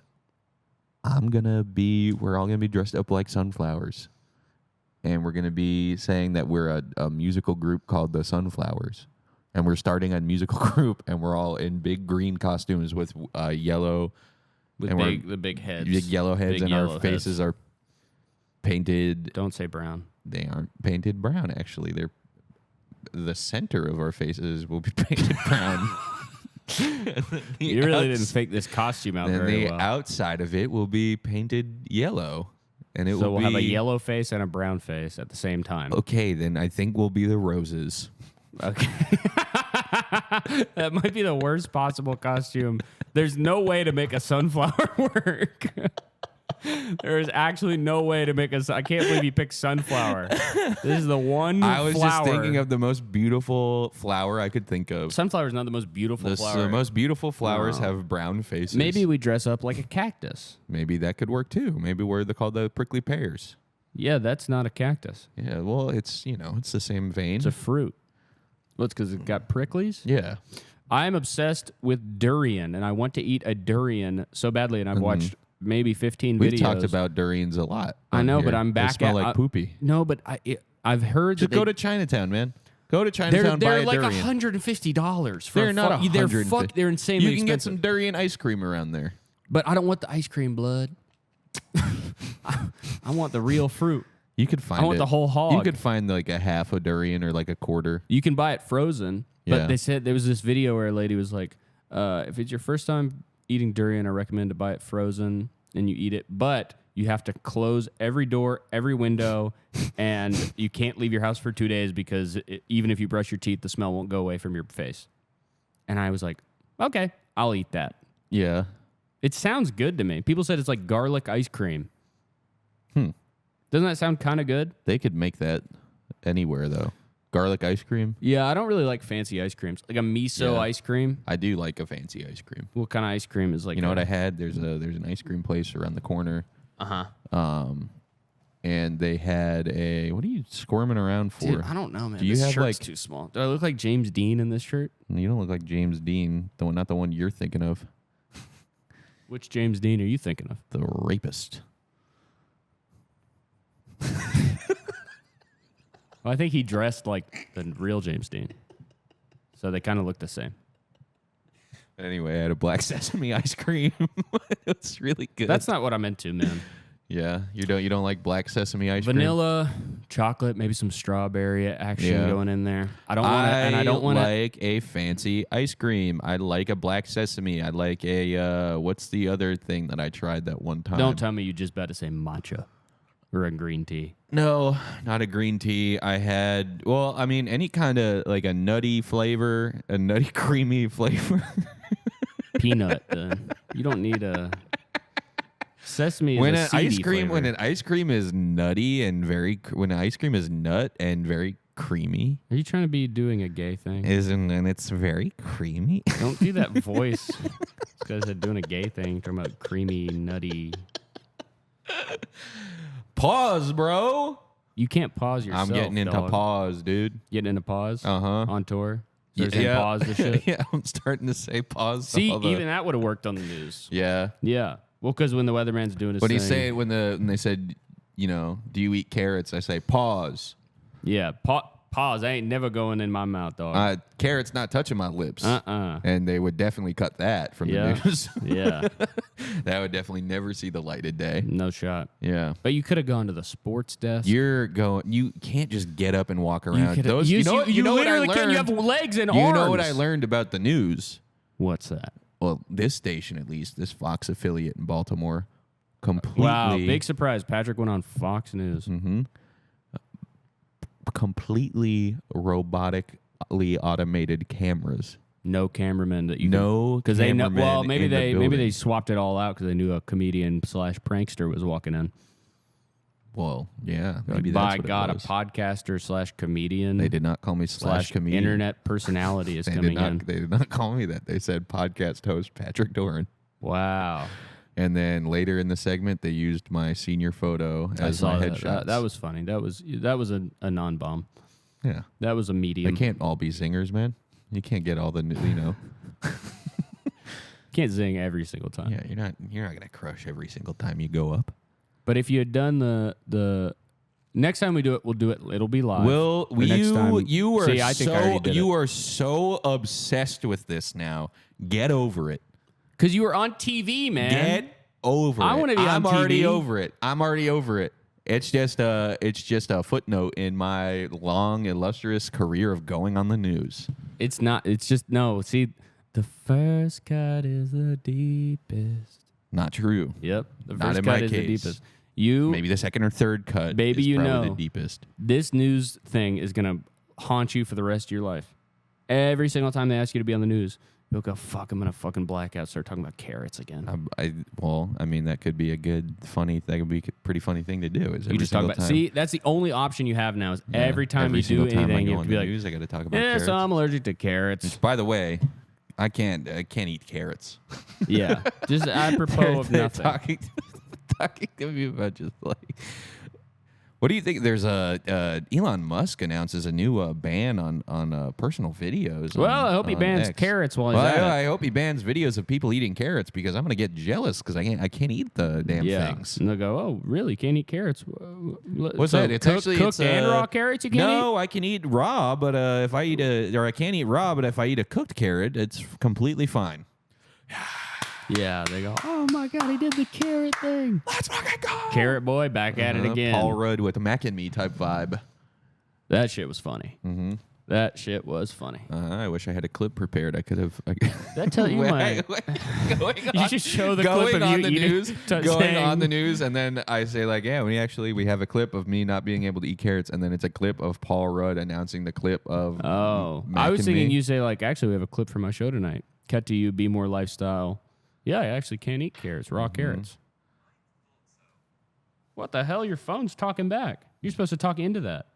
Speaker 2: we're all going to be dressed up like sunflowers. And we're going to be saying that we're a musical group called the Sunflowers. And we're starting a musical group, and we're all in big green costumes with yellow.
Speaker 1: With the big heads.
Speaker 2: Big yellow heads, and our faces are painted.
Speaker 1: Don't say brown.
Speaker 2: They aren't painted brown, actually. The center of our faces will be painted brown.
Speaker 1: You really didn't fake this costume out very well.
Speaker 2: And the outside of it will be painted yellow. And we'll
Speaker 1: have a yellow face and a brown face at the same time.
Speaker 2: Okay, then I think we'll be the roses.
Speaker 1: Okay. That might be the worst possible costume. There's no way to make a sunflower work. There is actually no way to make I can't believe you picked sunflower. This is the one
Speaker 2: I was
Speaker 1: flower.
Speaker 2: just thinking of the most beautiful flower I could think of.
Speaker 1: Sunflower is not the most beautiful flower.
Speaker 2: The most beautiful flowers have brown faces.
Speaker 1: Maybe we dress up like a cactus.
Speaker 2: Maybe that could work too. Maybe we're called the prickly pears.
Speaker 1: Yeah, that's not a cactus.
Speaker 2: Yeah, well, it's the same vein.
Speaker 1: It's a fruit. Well, it's because it got pricklies?
Speaker 2: Yeah.
Speaker 1: I'm obsessed with durian, and I want to eat a durian so badly, and I've watched maybe 15 videos.
Speaker 2: We've talked about durians a lot.
Speaker 1: I know,
Speaker 2: here.
Speaker 1: but I'm back.
Speaker 2: They smell like poopy.
Speaker 1: No, but I've heard
Speaker 2: Just
Speaker 1: that
Speaker 2: go to Chinatown, man. Go to Chinatown.
Speaker 1: They're
Speaker 2: buy
Speaker 1: like
Speaker 2: a durian.
Speaker 1: $150.
Speaker 2: They're not $150.
Speaker 1: They're insanely
Speaker 2: You can get
Speaker 1: expensive.
Speaker 2: some durian ice cream around there.
Speaker 1: But I don't want the ice cream blood. I want the real fruit.
Speaker 2: You could find.
Speaker 1: I want the whole hog.
Speaker 2: You could find like a half a durian or like a quarter.
Speaker 1: You can buy it frozen. But
Speaker 2: Yeah.
Speaker 1: they said there was this video where a lady was like, if it's your first time eating durian, I recommend to buy it frozen and you eat it. But you have to close every door, every window, and you can't leave your house for 2 days because even if you brush your teeth, the smell won't go away from your face. And I was like, okay, I'll eat that.
Speaker 2: Yeah.
Speaker 1: It sounds good to me. People said it's like garlic ice cream. Doesn't that sound kind of good?
Speaker 2: They could make that anywhere though. Garlic ice cream.
Speaker 1: Yeah, I don't really like fancy ice creams. Like a miso ice cream.
Speaker 2: I do like a fancy ice cream.
Speaker 1: What kind of ice cream is like?
Speaker 2: You know what I had? There's an ice cream place around the corner. And they had a. What are you squirming around for?
Speaker 1: Dude, I don't know, man.
Speaker 2: Do you
Speaker 1: this
Speaker 2: have
Speaker 1: shirt's
Speaker 2: like
Speaker 1: too small? Do I look like James Dean in this shirt?
Speaker 2: You don't look like James Dean, not the one you're thinking of.
Speaker 1: Which James Dean are you thinking of?
Speaker 2: The rapist.
Speaker 1: Well, I think he dressed like the real James Dean, so they kind of look the same.
Speaker 2: Anyway, I had a black sesame ice cream. It was really good.
Speaker 1: That's not what I'm into, man.
Speaker 2: Yeah, you don't like black sesame ice cream?
Speaker 1: Vanilla, chocolate, maybe some strawberry action going in there. I don't want to
Speaker 2: like a fancy ice cream. I like a black sesame. I like a what's the other thing that I tried that one time?
Speaker 1: Don't tell me you just about to say matcha or a green tea.
Speaker 2: No, not a green tea. I had any kind of like a nutty flavor, a nutty creamy flavor.
Speaker 1: Peanut. You don't need a sesame.
Speaker 2: When
Speaker 1: is a
Speaker 2: an
Speaker 1: seedy
Speaker 2: ice cream,
Speaker 1: flavor.
Speaker 2: when an ice cream is nutty and when an ice cream is nut and very creamy,
Speaker 1: Are you trying to be doing a gay thing?
Speaker 2: and it's very creamy.
Speaker 1: Don't do that voice. This guy said doing a gay thing, talking about creamy, nutty.
Speaker 2: Pause, bro.
Speaker 1: You can't pause yourself.
Speaker 2: I'm getting into
Speaker 1: dog.
Speaker 2: pause, dude.
Speaker 1: Getting into pause?
Speaker 2: Uh-huh.
Speaker 1: On tour? So saying pause the shit?
Speaker 2: Yeah, I'm starting to say pause.
Speaker 1: See, even that would have worked on the news.
Speaker 2: Yeah.
Speaker 1: Yeah. Well, because when the weatherman's doing his
Speaker 2: When
Speaker 1: thing.
Speaker 2: when they said, do you eat carrots? I say pause.
Speaker 1: Yeah. Pause. I ain't never going in my mouth, dog.
Speaker 2: Carrots not touching my lips.
Speaker 1: Uh-uh.
Speaker 2: And they would definitely cut that from
Speaker 1: Yeah.
Speaker 2: the news.
Speaker 1: Yeah.
Speaker 2: That would definitely never see the light of day.
Speaker 1: No shot.
Speaker 2: Yeah.
Speaker 1: But you could have gone to the sports desk.
Speaker 2: You can't just get up and walk around.
Speaker 1: You
Speaker 2: know what I
Speaker 1: literally
Speaker 2: learned?
Speaker 1: can. You have legs and arms.
Speaker 2: You know what I learned about the news?
Speaker 1: What's that?
Speaker 2: Well, this station at least, this Fox affiliate in Baltimore, completely.
Speaker 1: Wow, big surprise. Patrick went on Fox News.
Speaker 2: completely robotically automated cameras.
Speaker 1: No cameraman that you
Speaker 2: No,
Speaker 1: because they know.
Speaker 2: cameraman
Speaker 1: Well, maybe
Speaker 2: in the
Speaker 1: they
Speaker 2: building.
Speaker 1: swapped it all out because they knew a comedian / prankster was walking in.
Speaker 2: Well, yeah, maybe
Speaker 1: Like,
Speaker 2: that's
Speaker 1: by
Speaker 2: what
Speaker 1: God,
Speaker 2: it
Speaker 1: a
Speaker 2: was.
Speaker 1: podcaster / comedian.
Speaker 2: They did not call me
Speaker 1: /
Speaker 2: comedian.
Speaker 1: internet personality is
Speaker 2: They
Speaker 1: coming
Speaker 2: did not.
Speaker 1: in.
Speaker 2: They did not call me that. They said podcast host Patrick Doran.
Speaker 1: Wow.
Speaker 2: And then later in the segment, they used my senior photo as my
Speaker 1: that.
Speaker 2: headshot.
Speaker 1: That was funny. That was a non-bomb.
Speaker 2: Yeah.
Speaker 1: That was a
Speaker 2: They
Speaker 1: medium.
Speaker 2: can't all be zingers, man. You can't get all the
Speaker 1: Can't zing every single time.
Speaker 2: Yeah, you're not gonna crush every single time you go up.
Speaker 1: But if you had done the next time we do it, we'll do it. It'll be live.
Speaker 2: Will
Speaker 1: The next time,
Speaker 2: you are
Speaker 1: see, I think I already did
Speaker 2: you
Speaker 1: it.
Speaker 2: are so obsessed with this now. Get over it.
Speaker 1: Because you were on TV, man.
Speaker 2: Get over it.
Speaker 1: I wanna be on
Speaker 2: I'm already
Speaker 1: TV.
Speaker 2: over it. I'm already over it. It's just a footnote in my long, illustrious career of going on the news.
Speaker 1: It's not. It's just no. See, the first cut is the deepest.
Speaker 2: Not true.
Speaker 1: Yep, the
Speaker 2: Not
Speaker 1: first
Speaker 2: in
Speaker 1: cut
Speaker 2: my
Speaker 1: is
Speaker 2: case.
Speaker 1: the deepest. You
Speaker 2: Maybe the second or third cut
Speaker 1: Baby,
Speaker 2: is
Speaker 1: you
Speaker 2: probably
Speaker 1: know.
Speaker 2: the deepest.
Speaker 1: This news thing is gonna haunt you for the rest of your life. Every single time they ask you to be on the news, you'll go, "Fuck, I'm gonna fucking black out." Start talking about carrots again.
Speaker 2: I mean, that could be a good, funny. That could be a pretty funny thing to do. Is
Speaker 1: You
Speaker 2: every
Speaker 1: just talk
Speaker 2: single
Speaker 1: about.
Speaker 2: time.
Speaker 1: See, that's the only option you have now. Is
Speaker 2: Yeah,
Speaker 1: every time you do
Speaker 2: single time I
Speaker 1: anything,
Speaker 2: go
Speaker 1: you
Speaker 2: on
Speaker 1: have to be
Speaker 2: the
Speaker 1: like,
Speaker 2: news, I got to talk about
Speaker 1: "Yeah,
Speaker 2: carrots.
Speaker 1: so I'm allergic to carrots."
Speaker 2: Which, by the way, I can't eat carrots.
Speaker 1: Yeah, just apropos of
Speaker 2: They're
Speaker 1: nothing.
Speaker 2: talking to me about just like. What do you think? There's Elon Musk announces a new ban on personal videos.
Speaker 1: Well, I hope he
Speaker 2: on
Speaker 1: bans
Speaker 2: X.
Speaker 1: carrots while he's
Speaker 2: Well,
Speaker 1: at it.
Speaker 2: I hope he bans videos of people eating carrots because I'm gonna get jealous because I can't eat the damn things.
Speaker 1: And they'll go, "Oh, really? Can't eat carrots?
Speaker 2: What's
Speaker 1: So
Speaker 2: that? It's
Speaker 1: cooked,
Speaker 2: actually
Speaker 1: cooked and raw carrots. You can't
Speaker 2: No, I can eat raw, but if I can't eat raw, but if I eat a cooked carrot, it's completely fine.
Speaker 1: eat." Yeah, they go, "Oh my God, he did the carrot thing."
Speaker 2: Let's fucking go.
Speaker 1: Carrot boy, back at it again.
Speaker 2: Paul Rudd with a Mac and Me type vibe.
Speaker 1: That shit was funny. Mm-hmm. That shit was funny.
Speaker 2: I wish I had a clip prepared. I could have.
Speaker 1: That tell you my. You should show the clip of
Speaker 2: on
Speaker 1: you
Speaker 2: the
Speaker 1: eating,
Speaker 2: news, going
Speaker 1: saying-
Speaker 2: on the news, and then I say like, yeah, we have a clip of me not being able to eat carrots, and then it's a clip of Paul Rudd announcing the clip of.
Speaker 1: Oh,
Speaker 2: Mac
Speaker 1: I was
Speaker 2: and
Speaker 1: thinking
Speaker 2: Me.
Speaker 1: you say like, actually, we have a clip for my show tonight. Cut to you, be more lifestyle. Yeah, I actually can't eat carrots, raw carrots. What the hell? Your phone's talking back. You're supposed to talk into that.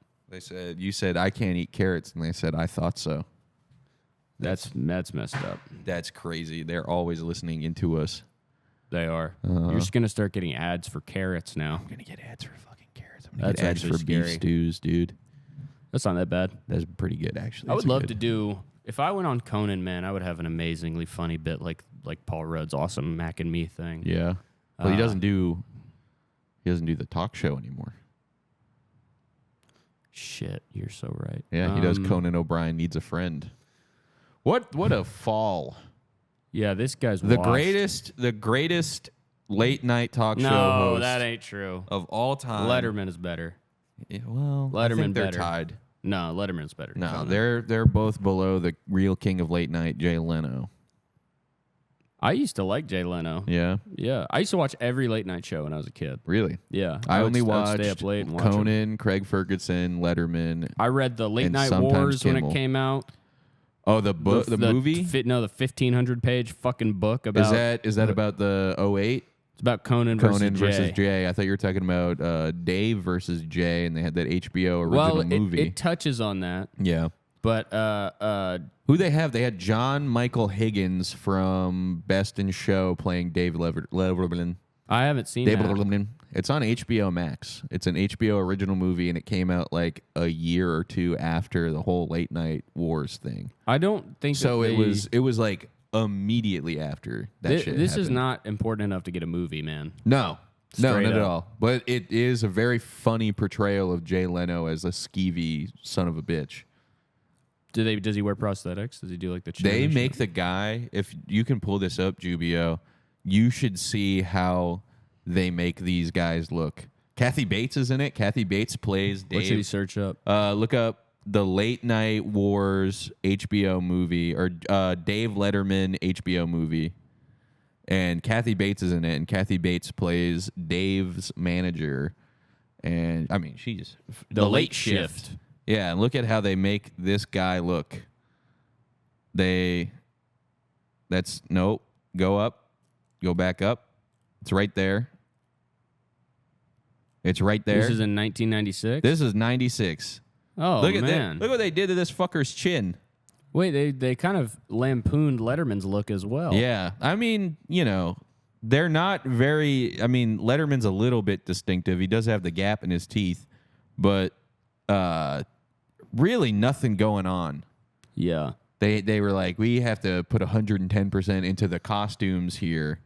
Speaker 2: You said I can't eat carrots, and they said I thought so.
Speaker 1: That's messed up.
Speaker 2: That's crazy. They're always listening into us.
Speaker 1: They are. You're just gonna start getting ads for carrots now.
Speaker 2: I'm gonna get ads for fucking carrots. I'm gonna
Speaker 1: That's
Speaker 2: get ads
Speaker 1: actually
Speaker 2: for beef
Speaker 1: scary.
Speaker 2: stews, dude.
Speaker 1: That's not that bad.
Speaker 2: That's pretty good, actually.
Speaker 1: I would love to do. If I went on Conan, man, I would have an amazingly funny bit like Paul Rudd's awesome Mac and Me thing.
Speaker 2: Yeah. Well, he doesn't do the talk show anymore.
Speaker 1: Shit, you're so right.
Speaker 2: Yeah, he does Conan O'Brien Needs a Friend. What a fall.
Speaker 1: Yeah, this guy's
Speaker 2: The
Speaker 1: washed.
Speaker 2: greatest late night talk show
Speaker 1: No,
Speaker 2: host
Speaker 1: that ain't true.
Speaker 2: of all time.
Speaker 1: Letterman is better.
Speaker 2: Yeah, well, I
Speaker 1: Letterman
Speaker 2: think they're
Speaker 1: better.
Speaker 2: tied.
Speaker 1: No, Letterman's better. than
Speaker 2: No,
Speaker 1: Conan.
Speaker 2: they're both below the real king of late night, Jay Leno.
Speaker 1: I used to like Jay Leno.
Speaker 2: Yeah,
Speaker 1: Yeah, I used to watch every late night show when I was a kid.
Speaker 2: really.
Speaker 1: Yeah,
Speaker 2: I
Speaker 1: would
Speaker 2: only
Speaker 1: st- I would
Speaker 2: watched
Speaker 1: stay up late and watch 'em.
Speaker 2: Conan, Craig Ferguson, Letterman.
Speaker 1: I read the Late
Speaker 2: and
Speaker 1: Night
Speaker 2: sometimes
Speaker 1: Wars when
Speaker 2: Kimmel.
Speaker 1: it came out.
Speaker 2: Oh, the movie?
Speaker 1: No, the 1,500-page fucking book about.
Speaker 2: Is that about the 08?
Speaker 1: It's about Conan
Speaker 2: Versus Jay. I thought you were talking about Dave versus Jay, and they had that HBO original
Speaker 1: Well,
Speaker 2: movie.
Speaker 1: it touches on that,
Speaker 2: Yeah.
Speaker 1: but
Speaker 2: Who they have? They had John Michael Higgins from Best in Show playing Dave Letterman.
Speaker 1: I haven't seen
Speaker 2: Dave
Speaker 1: that.
Speaker 2: Letterman. It's on HBO Max. It's an HBO original movie, and it came out like a year or two after the whole late night wars thing.
Speaker 1: I don't think
Speaker 2: So
Speaker 1: that
Speaker 2: it was like immediately after that shit
Speaker 1: This is
Speaker 2: happened.
Speaker 1: not important enough to get a movie, man.
Speaker 2: No,
Speaker 1: Straight
Speaker 2: not at
Speaker 1: up.
Speaker 2: all. But it is a very funny portrayal of Jay Leno as a skeevy son of a bitch.
Speaker 1: Does he wear prosthetics? Does he do like the chin
Speaker 2: They
Speaker 1: and
Speaker 2: make
Speaker 1: shit?
Speaker 2: the guy, if you can pull this up, Jubio, you should see how they make these guys look. Kathy Bates is in it. Kathy Bates plays Dave.
Speaker 1: What should he search up?
Speaker 2: Look up the Late Night Wars HBO movie or Dave Letterman HBO movie. And Kathy Bates is in it. And Kathy Bates plays Dave's manager. And I mean, she's
Speaker 1: The Late Shift.
Speaker 2: Yeah, and look at how they make this guy look. Nope. Go up. Go back up. It's right there. It's right there.
Speaker 1: This is in 1996?
Speaker 2: This is 96.
Speaker 1: Oh,
Speaker 2: Look at
Speaker 1: man.
Speaker 2: that. Look what they did to this fucker's chin.
Speaker 1: Wait, they kind of lampooned Letterman's look as well.
Speaker 2: Yeah. I mean, they're not very... I mean, Letterman's a little bit distinctive. He does have the gap in his teeth, but really nothing going on.
Speaker 1: Yeah.
Speaker 2: They were like, we have to put 110% into the costumes here,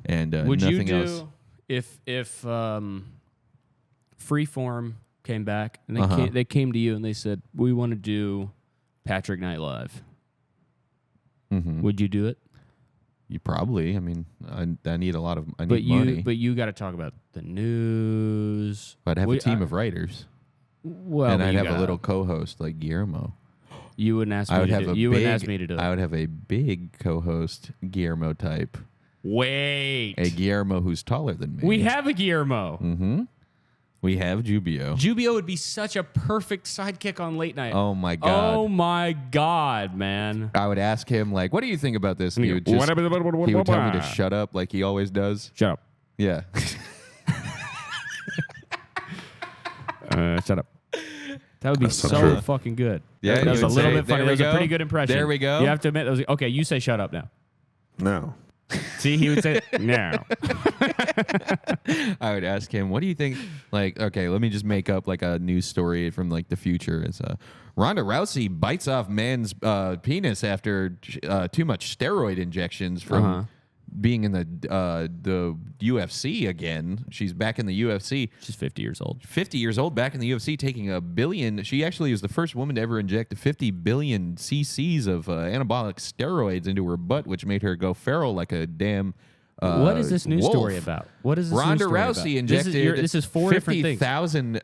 Speaker 2: and
Speaker 1: Would
Speaker 2: nothing
Speaker 1: you
Speaker 2: else.
Speaker 1: do if Freeform came back and they came to you and they said, we want to do Patrick Knight Live?
Speaker 2: Mm-hmm.
Speaker 1: Would you do it?
Speaker 2: You probably. I mean, I need a lot of. I need money.
Speaker 1: But you got to talk about the news.
Speaker 2: I'd have a team of writers.
Speaker 1: Well,
Speaker 2: and I'd have a little co-host like Guillermo.
Speaker 1: You wouldn't ask me to do it. You wouldn't ask me to do it.
Speaker 2: I would have a big co-host, Guillermo type.
Speaker 1: Wait.
Speaker 2: A Guillermo who's taller than me.
Speaker 1: We have a Guillermo.
Speaker 2: Mm-hmm. We have Jubio.
Speaker 1: Jubio would be such a perfect sidekick on late night.
Speaker 2: Oh, my God.
Speaker 1: Oh, my God, man.
Speaker 2: I would ask him, like, what do you think about this? And he would tell me to shut up like he always does.
Speaker 1: Shut up.
Speaker 2: Yeah.
Speaker 1: Shut up. That would be so
Speaker 3: true.
Speaker 1: fucking good.
Speaker 2: Yeah,
Speaker 1: that was
Speaker 2: you
Speaker 1: a
Speaker 2: would
Speaker 1: little
Speaker 2: say,
Speaker 1: bit funny.
Speaker 2: "There
Speaker 1: That
Speaker 2: we
Speaker 1: was a
Speaker 2: go.
Speaker 1: pretty good impression.
Speaker 2: There we go.
Speaker 1: You have to admit, that was, okay, you say shut up now.
Speaker 3: No.
Speaker 1: See, he would say no.
Speaker 2: I would ask him, what do you think? Like, okay, let me just make up like a news story from like the future. It's Ronda Rousey bites off man's penis after too much steroid injections from being in the UFC again. She's back in the UFC.
Speaker 1: She's 50 years old.
Speaker 2: 50 years old, back in the UFC, taking a billion. She actually was the first woman to ever inject 50 billion cc's of anabolic steroids into her butt, which made her go feral like a damn
Speaker 1: what is this news
Speaker 2: wolf.
Speaker 1: story about? What is this
Speaker 2: Ronda
Speaker 1: news story
Speaker 2: Rousey
Speaker 1: about?
Speaker 2: injected
Speaker 1: This is four different things.
Speaker 2: 50,000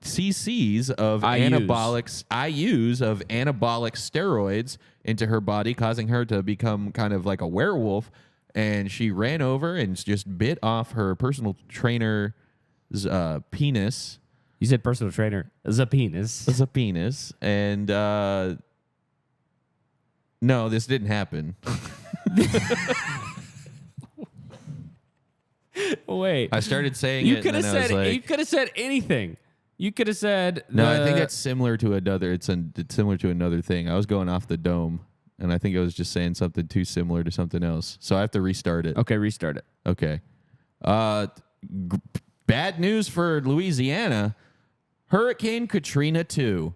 Speaker 2: cc's of IUs of anabolic steroids into her body, causing her to become kind of like a werewolf. And she ran over and just bit off her personal trainer's penis.
Speaker 1: You said personal trainer. The penis.
Speaker 2: As a penis. And no, this didn't happen.
Speaker 1: Wait.
Speaker 2: I started saying
Speaker 1: You
Speaker 2: it,
Speaker 1: could
Speaker 2: and
Speaker 1: have
Speaker 2: then I was
Speaker 1: said.
Speaker 2: like,
Speaker 1: You could have said anything. You could have said.
Speaker 2: no, I think that's similar to another. It's similar to another thing. I was going off the dome, and I think I was just saying something too similar to something else. So I have to restart it.
Speaker 1: Okay, restart it.
Speaker 2: Okay. Bad news for Louisiana. Hurricane Katrina 2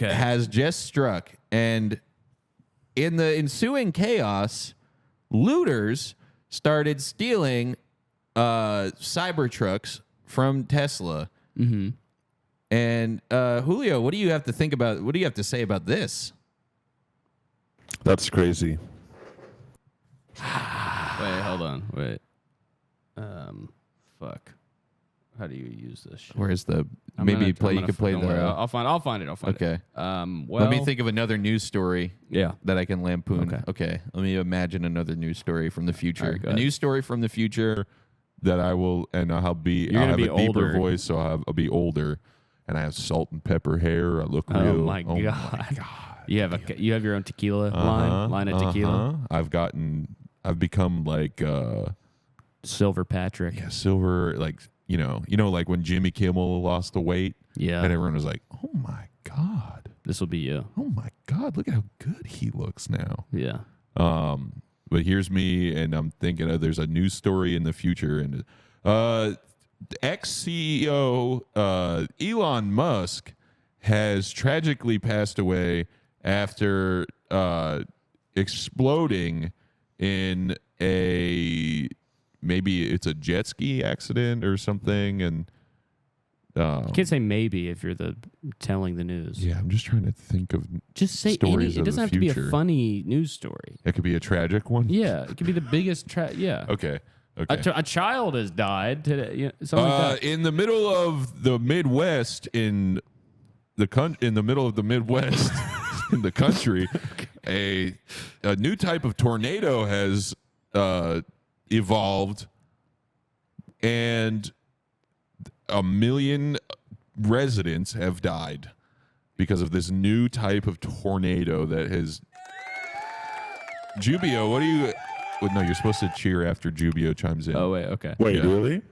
Speaker 2: has just struck, and in the ensuing chaos, looters started stealing Cybertrucks from Tesla.
Speaker 1: Mm-hmm.
Speaker 2: And Julio, what do you have to think about? What do you have to say about this?
Speaker 3: That's crazy.
Speaker 1: Wait, hold on. Wait. Fuck. How do you use this shit?
Speaker 2: Where's the
Speaker 1: I'm
Speaker 2: maybe
Speaker 1: gonna-
Speaker 2: play?
Speaker 1: I'm
Speaker 2: You
Speaker 1: gonna-
Speaker 2: could play
Speaker 1: don't
Speaker 2: the.
Speaker 1: worry, I'll find it. I'll find it.
Speaker 2: Okay.
Speaker 1: Well,
Speaker 2: Let me think of another news story
Speaker 1: Yeah.
Speaker 2: that I can lampoon.
Speaker 1: Okay.
Speaker 2: Okay. Let me imagine another news story from the future.
Speaker 1: All right, go
Speaker 2: A
Speaker 1: ahead.
Speaker 2: news story from the future.
Speaker 4: That I will, and I'll
Speaker 1: You're gonna
Speaker 4: have
Speaker 1: be
Speaker 4: a deeper
Speaker 1: older.
Speaker 4: voice, so I'll be older, and I have salt and pepper hair. I look
Speaker 1: Oh
Speaker 4: real.
Speaker 1: my god. You have your own tequila line of tequila.
Speaker 4: I've become like
Speaker 1: Silver Patrick.
Speaker 4: silver, like like when Jimmy Kimmel lost the weight,
Speaker 1: Yeah.
Speaker 4: and everyone was like, "Oh my god,
Speaker 1: This will be you.
Speaker 4: oh my god, look at how good he looks now."
Speaker 1: Yeah.
Speaker 4: But here's me, and I'm thinking there's a news story in the future, and ex-CEO Elon Musk has tragically passed away after exploding in maybe it's a jet ski accident or something, and
Speaker 1: You can't say maybe if you're telling the news.
Speaker 4: yeah, I'm just trying to think of
Speaker 1: Just say
Speaker 4: stories
Speaker 1: It
Speaker 4: of
Speaker 1: doesn't
Speaker 4: the
Speaker 1: have to be a
Speaker 4: future.
Speaker 1: funny news story.
Speaker 4: It could be a tragic one.
Speaker 1: Yeah, it could be the biggest. Yeah.
Speaker 4: Okay. Okay.
Speaker 1: A child has died today. You know, something like that.
Speaker 4: In the middle of the Midwest, in the middle of the Midwest, in the country, a new type of tornado has evolved, and 1 million residents have died because of this new type of tornado that has. Jubio, what do you? Well, no, you're supposed to cheer after Jubio chimes in.
Speaker 1: Oh wait, okay.
Speaker 3: Wait,
Speaker 4: Yeah.
Speaker 3: really?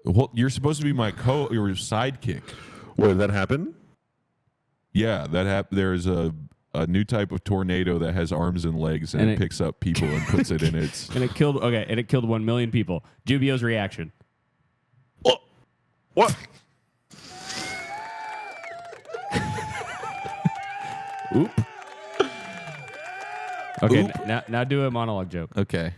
Speaker 4: Well, you're supposed to be your sidekick.
Speaker 3: Wait, did that happen?
Speaker 4: Yeah, there's a new type of tornado that has arms and legs, and,
Speaker 1: And
Speaker 4: it picks up people and puts it in its.
Speaker 1: And it killed 1 million people. Jubio's reaction.
Speaker 3: What?
Speaker 1: Oop. Okay, now do a monologue joke.
Speaker 2: Okay.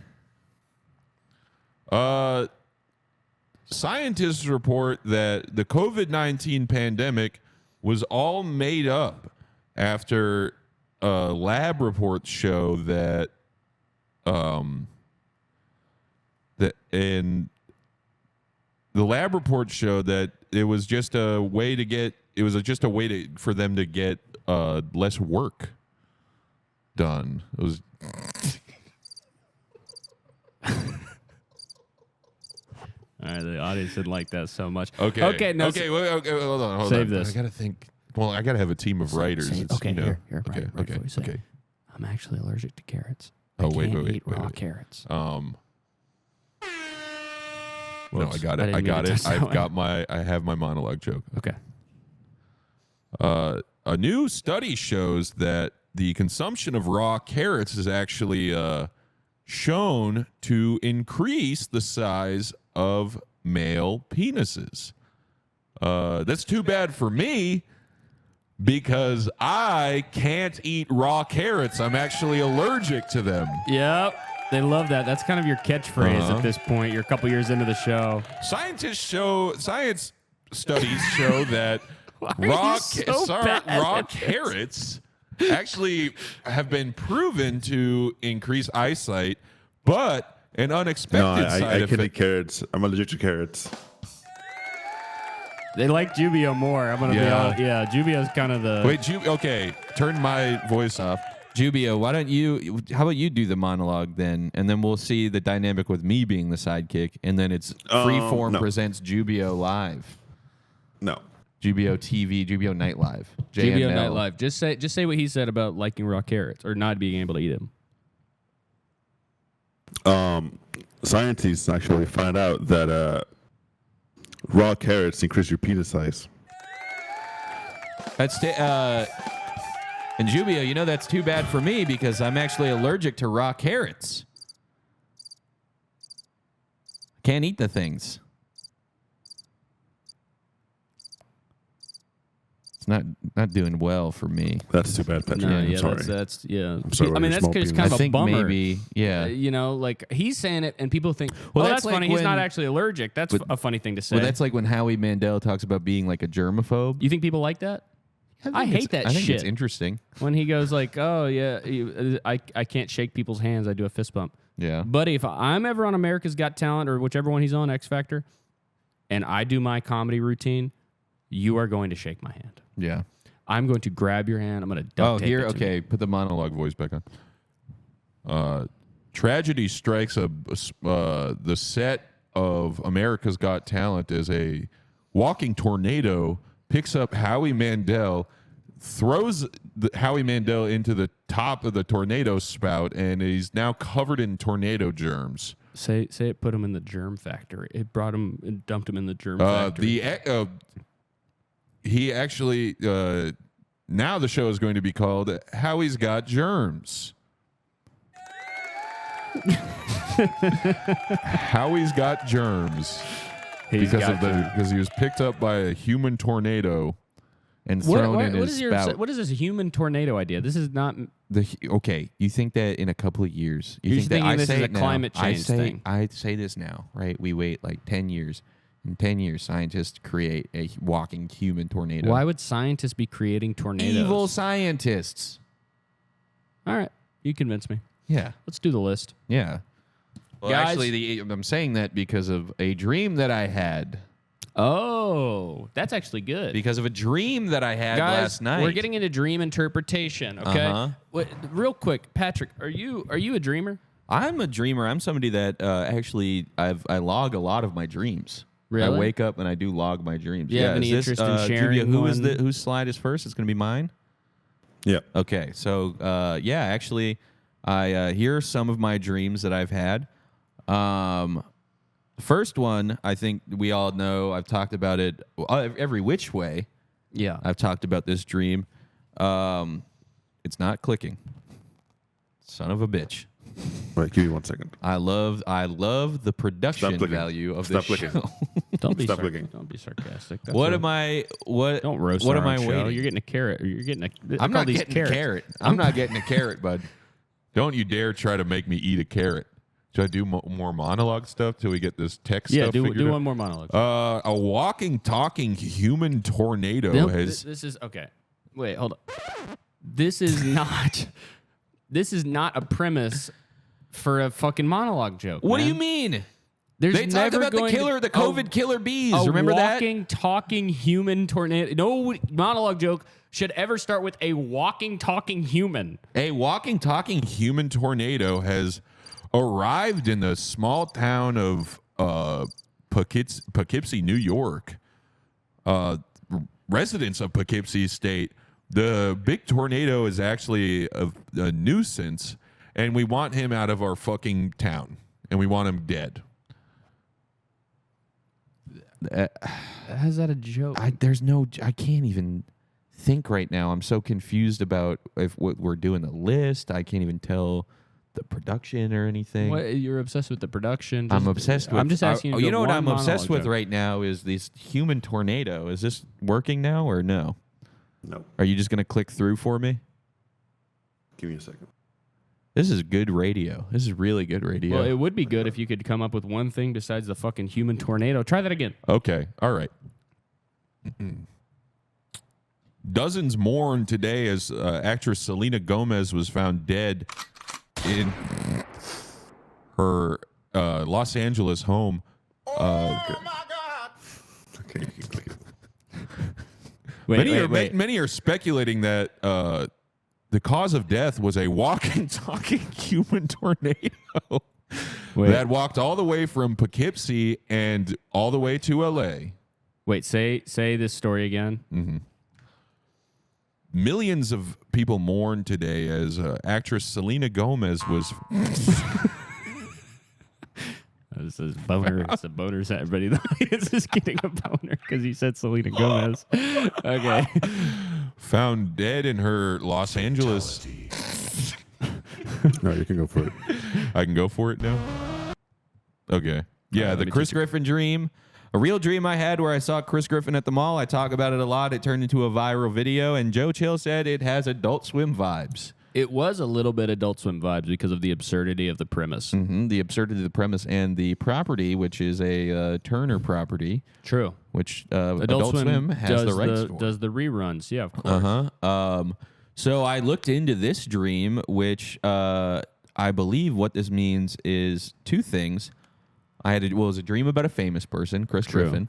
Speaker 4: Scientists report that the COVID-19 pandemic was all made up after lab reports show that the lab reports show that it was just a way for them to get less work done. It was.
Speaker 1: All right, the audience didn't like that so much.
Speaker 4: Okay.
Speaker 1: Okay. No.
Speaker 4: Okay. Hold on.
Speaker 1: Save
Speaker 4: on.
Speaker 1: this.
Speaker 4: I gotta think. Well, I gotta have a team of writers.
Speaker 1: Say-
Speaker 4: It's,
Speaker 1: okay,
Speaker 4: you know,
Speaker 1: here,
Speaker 4: Okay.
Speaker 1: right before you say it.
Speaker 4: Okay.
Speaker 1: I'm actually allergic to carrots.
Speaker 4: Oh,
Speaker 1: I
Speaker 4: wait,
Speaker 1: can't
Speaker 4: wait,
Speaker 1: eat
Speaker 4: wait,
Speaker 1: raw
Speaker 4: wait.
Speaker 1: carrots.
Speaker 4: No,
Speaker 1: Whoops.
Speaker 4: I got
Speaker 1: I
Speaker 4: it.
Speaker 1: didn't
Speaker 4: I
Speaker 1: mean
Speaker 4: got
Speaker 1: to
Speaker 4: it.
Speaker 1: touch that
Speaker 4: I have my monologue joke.
Speaker 1: Okay.
Speaker 4: A new study shows that the consumption of raw carrots is actually shown to increase the size of male penises. That's too bad for me because I can't eat raw carrots. I'm actually allergic to them.
Speaker 1: Yep. They love that. That's kind of your catchphrase
Speaker 4: Uh-huh.
Speaker 1: at this point. You're a couple years into the show.
Speaker 4: Science studies show that
Speaker 1: are you so bad
Speaker 4: raw
Speaker 1: at this?
Speaker 4: carrots actually have been proven to increase eyesight, but an unexpected
Speaker 3: No,
Speaker 4: side
Speaker 3: I can't eat
Speaker 4: effect.
Speaker 3: carrots. I'm allergic to carrots.
Speaker 1: They like Jubio more. I'm gonna be
Speaker 4: Yeah.
Speaker 1: honest. Yeah, Jubio's kind of the.
Speaker 4: Wait, okay, turn my voice off.
Speaker 2: Jubio, how about you do the monologue then, and then we'll see the dynamic with me being the sidekick, and then it's Freeform
Speaker 3: no.
Speaker 2: presents Jubio Live,
Speaker 3: No.
Speaker 2: Jubio TV, Jubio Night Live,
Speaker 1: Jubio
Speaker 2: JNL.
Speaker 1: Night Live. Just say what he said about liking raw carrots or not being able to eat them.
Speaker 3: Scientists actually find out that raw carrots increase your penis size.
Speaker 2: That's and Jubio, that's too bad for me because I'm actually allergic to raw carrots. Can't eat the things. It's not doing well for me.
Speaker 3: That's too bad, Patrick.
Speaker 1: No,
Speaker 3: I'm
Speaker 1: yeah,
Speaker 3: sorry.
Speaker 1: that's yeah.
Speaker 3: I'm sorry
Speaker 1: I
Speaker 3: about
Speaker 1: mean,
Speaker 3: your
Speaker 1: that's
Speaker 3: small
Speaker 1: just
Speaker 3: penis.
Speaker 1: kind
Speaker 2: I
Speaker 1: of
Speaker 2: think
Speaker 1: a bummer.
Speaker 2: maybe, yeah.
Speaker 1: Like he's saying it, and people think,
Speaker 2: Well,
Speaker 1: well,
Speaker 2: that's
Speaker 1: that's
Speaker 2: like
Speaker 1: funny. He's
Speaker 2: when-
Speaker 1: not actually allergic. That's a funny thing to say.
Speaker 2: Well, that's like when Howie Mandel talks about being like a germaphobe.
Speaker 1: You think people like that? I hate that
Speaker 2: I think
Speaker 1: shit.
Speaker 2: it's interesting.
Speaker 1: When he goes like, "Oh yeah, I can't shake people's hands. I do a fist bump."
Speaker 2: Yeah.
Speaker 1: Buddy, if I'm ever on America's Got Talent or whichever one he's on, X Factor, and I do my comedy routine, you are going to shake my hand.
Speaker 2: Yeah.
Speaker 1: I'm going to grab your hand. I'm going to duct
Speaker 2: Oh,
Speaker 1: tape
Speaker 2: here.
Speaker 1: it to
Speaker 2: Okay.
Speaker 1: me.
Speaker 2: Put the monologue.
Speaker 4: Monologue voice back on. Tragedy strikes the set of America's Got Talent as a walking tornado picks up Howie Mandel, throws Howie Mandel into the top of the tornado spout, and he's now covered in tornado germs.
Speaker 1: Say it. Put him in the germ factory. It brought him and dumped him in the germ factory.
Speaker 4: He actually now the show is going to be called Howie's Got Germs. Howie's got germs because he was picked up by a human tornado.
Speaker 2: and thrown in
Speaker 1: what
Speaker 2: his
Speaker 1: is
Speaker 2: spout.
Speaker 1: what is this human tornado idea? This is not.
Speaker 2: Okay, you think that in a couple of years, you
Speaker 1: You're
Speaker 2: think that
Speaker 1: thinking
Speaker 2: I
Speaker 1: this
Speaker 2: say
Speaker 1: is a
Speaker 2: it now,
Speaker 1: climate change thing.
Speaker 2: I say this now, right? We wait like 10 years. In 10 years, scientists create a walking human tornado.
Speaker 1: Why would scientists be creating tornadoes?
Speaker 2: Evil scientists.
Speaker 1: All right, you convinced me.
Speaker 2: Yeah.
Speaker 1: Let's do the list.
Speaker 2: Yeah. Well,
Speaker 1: Guys-
Speaker 2: actually, I'm saying that because of a dream that I had.
Speaker 1: Oh, that's actually good.
Speaker 2: Because of a dream that I had
Speaker 1: Guys,
Speaker 2: last night.
Speaker 1: we're getting into dream interpretation. Okay,
Speaker 2: Uh-huh.
Speaker 1: Real quick, Patrick, are you a dreamer?
Speaker 2: I'm a dreamer. I'm somebody that actually I log a lot of my dreams.
Speaker 1: Really?
Speaker 2: I wake up and I do log my dreams.
Speaker 1: Do you have any
Speaker 2: is this,
Speaker 1: interest in
Speaker 2: Juvia,
Speaker 1: sharing one?
Speaker 2: whose slide is first? It's going to be mine?
Speaker 3: Yeah.
Speaker 2: Okay, so actually, here are some of my dreams that I've had. First one, I think we all know. I've talked about it every which way.
Speaker 1: Yeah.
Speaker 2: I've talked about this dream. It's not clicking. Son of a bitch.
Speaker 3: Wait, give me 1 second.
Speaker 2: I love the production value of this
Speaker 3: clicking.
Speaker 2: show.
Speaker 1: Don't be
Speaker 3: Stop clicking.
Speaker 1: Don't be sarcastic.
Speaker 2: What am I? What?
Speaker 1: Don't roast.
Speaker 2: What
Speaker 1: our
Speaker 2: am I
Speaker 1: own show.
Speaker 2: waiting?
Speaker 1: You're getting a carrot. You're getting a.
Speaker 2: I'm not getting a carrot. I'm not getting a carrot, bud.
Speaker 4: Don't you dare try to make me eat a carrot. Should I do more monologue stuff till we get this tech
Speaker 1: Yeah,
Speaker 4: stuff figured
Speaker 1: do
Speaker 4: out?
Speaker 1: one more monologue.
Speaker 4: A walking, talking human tornado
Speaker 1: No,
Speaker 4: has.
Speaker 1: This is okay. Wait, hold on. This is not. This is not a premise for a fucking monologue joke.
Speaker 2: What do
Speaker 1: man.
Speaker 2: you mean?
Speaker 1: There's
Speaker 2: They talked
Speaker 1: never
Speaker 2: about the
Speaker 1: going
Speaker 2: killer,
Speaker 1: to-
Speaker 2: the COVID killer bees.
Speaker 1: A
Speaker 2: Remember that?
Speaker 1: walking, talking human tornado. No monologue joke should ever start with a walking, talking human.
Speaker 4: A walking, talking human tornado has arrived in the small town of Poughkeepsie, New York. Residents of Poughkeepsie state the big tornado is actually a nuisance, and we want him out of our fucking town, and we want him dead.
Speaker 1: How's that a joke?
Speaker 2: I can't even think right now. I'm so confused about if what we're doing the list. I can't even tell the production or anything.
Speaker 1: What, you're obsessed with the production.
Speaker 2: I'm obsessed with.
Speaker 1: I'm just asking you.
Speaker 2: You know what I'm obsessed with
Speaker 1: right
Speaker 2: right now is this human tornado. Is this working now or no?
Speaker 3: No.
Speaker 2: Are you just gonna click through for me?
Speaker 3: Give me a second.
Speaker 2: This is good radio. This is really good radio.
Speaker 1: Well, it would be good if you could come up with one thing besides the fucking human tornado. Try that again.
Speaker 4: Okay, all right. Dozens mourn today as actress Selena Gomez was found dead in her Los Angeles home.
Speaker 3: Okay, you can click it.
Speaker 4: Many are speculating that the cause of death was a walking, talking human tornado that walked all the way from Poughkeepsie and all the way to L.A.
Speaker 1: Wait, say this story again.
Speaker 4: Millions of people mourn today as actress Selena Gomez was.
Speaker 1: This is boner. It's a boner set. Everybody in the audience is getting a boner because you said Selena Gomez. Okay.
Speaker 4: Found dead in her Los Angeles.
Speaker 3: No, you can go for it.
Speaker 4: I can go for it now. Okay. Yeah, the
Speaker 2: Chris Griffin dream. A real dream I had where I saw Chris Griffin at the mall. I talk about it a lot. It turned into a viral video, and Joe Chill said it has Adult Swim vibes.
Speaker 1: It was a little bit Adult Swim vibes because of the absurdity of the premise.
Speaker 2: The absurdity of the premise and the property, which is a Turner property,
Speaker 1: True.
Speaker 2: which Adult Swim has the rights for.
Speaker 1: Does the reruns. Yeah, of course.
Speaker 2: So I looked into this dream, which I believe what this means is two things. It was a dream about a famous person, Chris Griffin.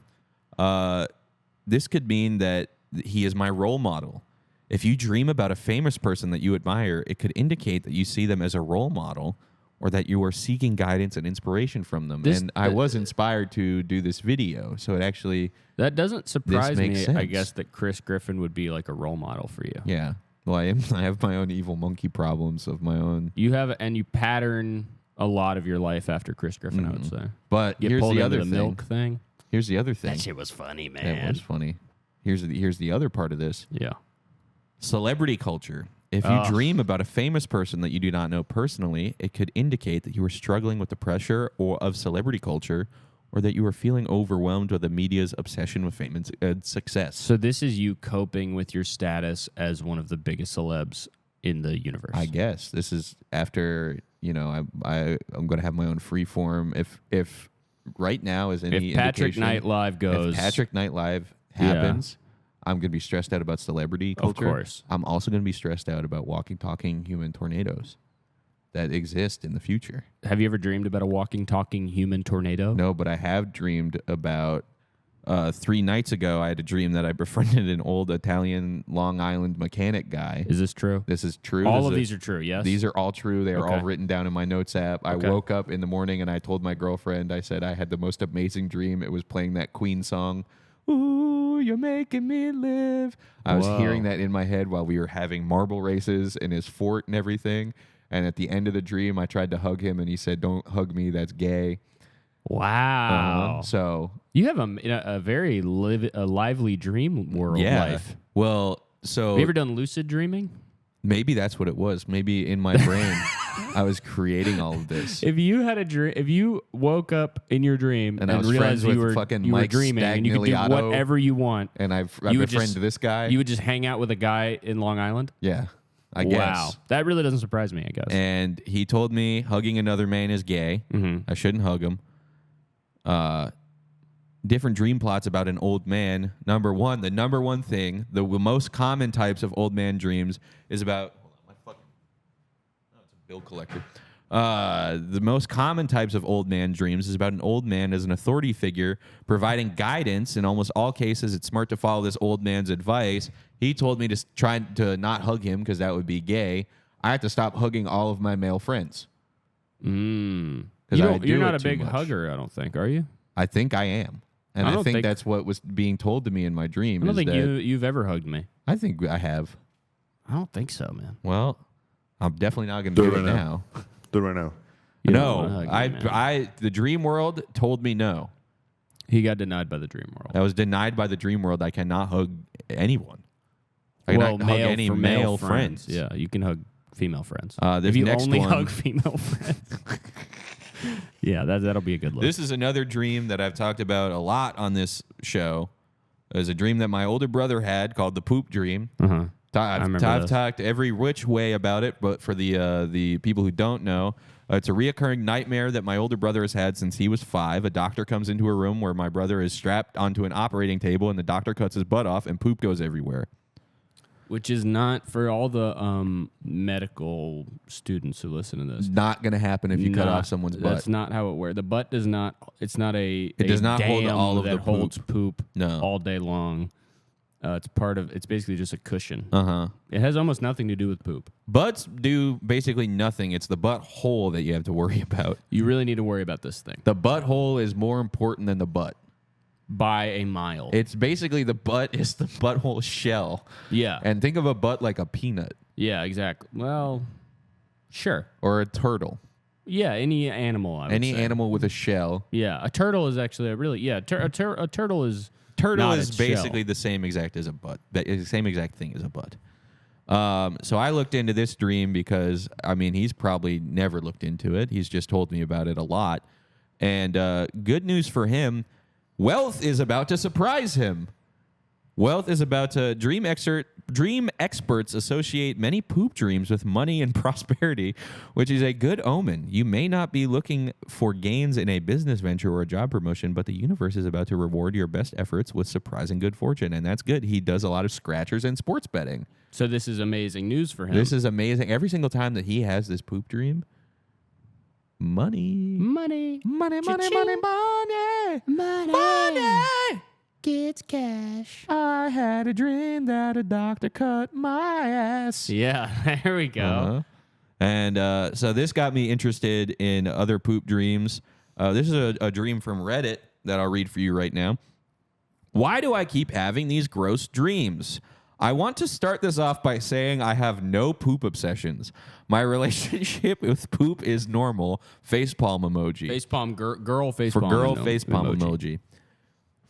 Speaker 2: This could mean that he is my role model. If you dream about a famous person that you admire, it could indicate that you see them as a role model or that you are seeking guidance and inspiration from them. I was inspired to do this video, so it actually...
Speaker 1: That doesn't surprise me,
Speaker 2: makes
Speaker 1: I
Speaker 2: sense.
Speaker 1: guess, that Chris Griffin would be like a role model for you.
Speaker 2: Yeah. Well, I have my own evil monkey problems of my own.
Speaker 1: You pattern a lot of your life after Chris Griffin, I would say.
Speaker 2: But
Speaker 1: Get
Speaker 2: here's
Speaker 1: pulled
Speaker 2: the
Speaker 1: into
Speaker 2: other
Speaker 1: the
Speaker 2: thing.
Speaker 1: milk thing.
Speaker 2: Here's the other thing.
Speaker 1: That shit was funny, man.
Speaker 2: That was funny. Here's the other part of this.
Speaker 1: Yeah.
Speaker 2: Celebrity culture. If you dream about a famous person that you do not know personally, it could indicate that you are struggling with the pressure of celebrity culture or that you are feeling overwhelmed with the media's obsession with fame and success.
Speaker 1: So this is you coping with your status as one of the biggest celebs in the universe.
Speaker 2: I guess this is after, I'm going to have my own free form. If right now is any
Speaker 1: If Patrick
Speaker 2: indication,
Speaker 1: Night Live goes...
Speaker 2: if Patrick Night Live happens, I'm going to be stressed out about celebrity culture.
Speaker 1: Of course.
Speaker 2: I'm also going to be stressed out about walking, talking human tornadoes that exist in the future.
Speaker 1: Have you ever dreamed about a walking, talking human tornado?
Speaker 2: No, but I have dreamed about 3 nights ago, I had a dream that I befriended an old Italian Long Island mechanic guy.
Speaker 1: Is this true?
Speaker 2: This is true.
Speaker 1: All of these are true, yes?
Speaker 2: These are all true. They are all
Speaker 1: Okay.
Speaker 2: written down in my notes app. I
Speaker 1: Okay.
Speaker 2: woke up in the morning and I told my girlfriend, I said I had the most amazing dream. It was playing that Queen song, "Ooh, you're making me live." I was
Speaker 1: Whoa.
Speaker 2: hearing that in my head while we were having marble races in his fort and everything. And at the end of the dream, I tried to hug him and he said, "Don't hug me. That's gay."
Speaker 1: Wow.
Speaker 2: So
Speaker 1: You have a very lively dream world
Speaker 2: yeah.
Speaker 1: life.
Speaker 2: Well, so
Speaker 1: Have you ever done lucid dreaming?
Speaker 2: maybe that's what it was. Maybe in my brain, I was creating all of this.
Speaker 1: If you had a dream, if you woke up in your dream
Speaker 2: And I was
Speaker 1: realized
Speaker 2: friends
Speaker 1: you
Speaker 2: with
Speaker 1: were
Speaker 2: fucking
Speaker 1: you were
Speaker 2: Mike
Speaker 1: dreaming and you could do
Speaker 2: Stagliato.
Speaker 1: whatever you want,
Speaker 2: And I
Speaker 1: You would
Speaker 2: befriended
Speaker 1: just-
Speaker 2: this guy.
Speaker 1: you would just hang out with a guy in Long Island.
Speaker 2: Yeah, I guess.
Speaker 1: Wow, that really doesn't surprise me. I guess.
Speaker 2: And he told me hugging another man is gay.
Speaker 1: Mm-hmm.
Speaker 2: I shouldn't hug him. Different dream plots about an old man. Number one, the number one thing, the most common types of old man dreams is about. Hold on, my fucking. Oh, it's a bill collector. The most common types of old man dreams is about an old man as an authority figure providing guidance. In almost all cases, it's smart to follow this old man's advice. He told me to try to not hug him because that would be gay. I have to stop hugging all of my male friends.
Speaker 1: Mm.
Speaker 2: 'Cause I do
Speaker 1: You're not
Speaker 2: it
Speaker 1: a
Speaker 2: too
Speaker 1: big
Speaker 2: much.
Speaker 1: hugger, I don't think. Are you?
Speaker 2: I think I am. And
Speaker 1: I
Speaker 2: I
Speaker 1: don't
Speaker 2: think
Speaker 1: think-
Speaker 2: that's what was being told to me in my dream.
Speaker 1: I don't
Speaker 2: is
Speaker 1: think
Speaker 2: that
Speaker 1: you've ever hugged me.
Speaker 2: I think I have.
Speaker 1: I don't think so, man.
Speaker 2: Well, I'm definitely not going to
Speaker 3: Do
Speaker 2: do
Speaker 3: it
Speaker 2: it
Speaker 3: right
Speaker 2: now.
Speaker 3: Do it right now.
Speaker 1: You don't
Speaker 2: No,
Speaker 1: wanna hug me, man.
Speaker 2: the dream world told me no.
Speaker 1: He got denied by the dream world.
Speaker 2: I was denied by the dream world. I cannot hug anyone. I
Speaker 1: Well,
Speaker 2: cannot hug any
Speaker 1: for
Speaker 2: male friends.
Speaker 1: Yeah, you can hug female friends.
Speaker 2: This
Speaker 1: if you
Speaker 2: next
Speaker 1: only
Speaker 2: one-
Speaker 1: hug female friends. Yeah, that'll be a good look.
Speaker 2: This is another dream that I've talked about a lot on this show. It was a dream that my older brother had called the poop dream.
Speaker 1: Uh-huh.
Speaker 2: I've
Speaker 1: remember this.
Speaker 2: talked every which way about it, but for the people who don't know, it's a reoccurring nightmare that my older brother has had since he was 5. A doctor comes into a room where my brother is strapped onto an operating table, and the doctor cuts his butt off, and poop goes everywhere.
Speaker 1: Which is not for all the medical students who listen to this.
Speaker 2: Not going to happen if you cut
Speaker 1: Not-
Speaker 2: off someone's butt.
Speaker 1: That's not how it works. The butt does not. It's not a.
Speaker 2: It does not hold
Speaker 1: dam
Speaker 2: all of
Speaker 1: that
Speaker 2: the poop.
Speaker 1: holds poop
Speaker 2: No.
Speaker 1: all day long. It's part of. It's basically just a cushion.
Speaker 2: Uh-huh.
Speaker 1: It has almost nothing to do with poop.
Speaker 2: Butts do basically nothing. It's the butthole that you have to worry about.
Speaker 1: You really need to worry about this thing
Speaker 2: The butthole is more important than the butt.
Speaker 1: by a mile.
Speaker 2: It's basically the butt is the butthole shell.
Speaker 1: yeah.
Speaker 2: And think of a butt like a peanut
Speaker 1: Yeah. Exactly. Well, sure.
Speaker 2: or a turtle.
Speaker 1: Yeah. Any animal. I would
Speaker 2: Any
Speaker 1: say.
Speaker 2: animal with a shell.
Speaker 1: Yeah. A turtle is actually a really. Yeah. A turtle is.
Speaker 2: Turtle
Speaker 1: not
Speaker 2: is
Speaker 1: its
Speaker 2: basically
Speaker 1: shell.
Speaker 2: the same exact as a butt. The same exact thing as a butt. So I looked into this dream because, I mean, he's probably never looked into it. He's just told me about it a lot. And good news for him, wealth is about to surprise him. Wealth is about to dream experts associate many poop dreams with money and prosperity, which is a good omen. You may not be looking for gains in a business venture or a job promotion, but the universe is about to reward your best efforts with surprising good fortune, and that's good. He does a lot of scratchers and sports betting.
Speaker 1: So this is amazing news for him.
Speaker 2: This is amazing. Every single time that he has this poop dream, money.
Speaker 1: money.
Speaker 2: Money, money, money, money.
Speaker 1: Money. Gets cash.
Speaker 2: I had a dream that a doctor cut my ass.
Speaker 1: Yeah, there we go.
Speaker 2: Uh-huh. And so this got me interested in other poop dreams. This is a dream from Reddit that I'll read for you right now. Why do I keep having these gross dreams? I want to start this off by saying I have no poop obsessions. My relationship with poop is normal. Facepalm emoji.
Speaker 1: Facepalm, girl facepalm.
Speaker 2: For girl facepalm emoji.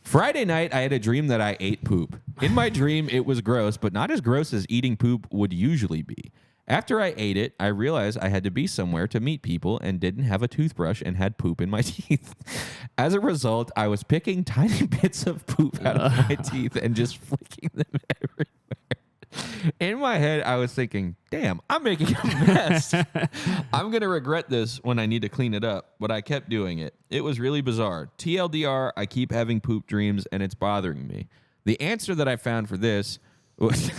Speaker 2: Friday night, I had a dream that I ate poop. In my dream, it was gross, but not as gross as eating poop would usually be. After I ate it, I realized I had to be somewhere to meet people and didn't have a toothbrush and had poop in my teeth. As a result, I was picking tiny bits of poop out of my teeth and just flicking them everywhere. In my head, I was thinking, damn, I'm making a mess. I'm going to regret this when I need to clean it up, but I kept doing it. It was really bizarre. TLDR, I keep having poop dreams and it's bothering me. The answer that I found for this was...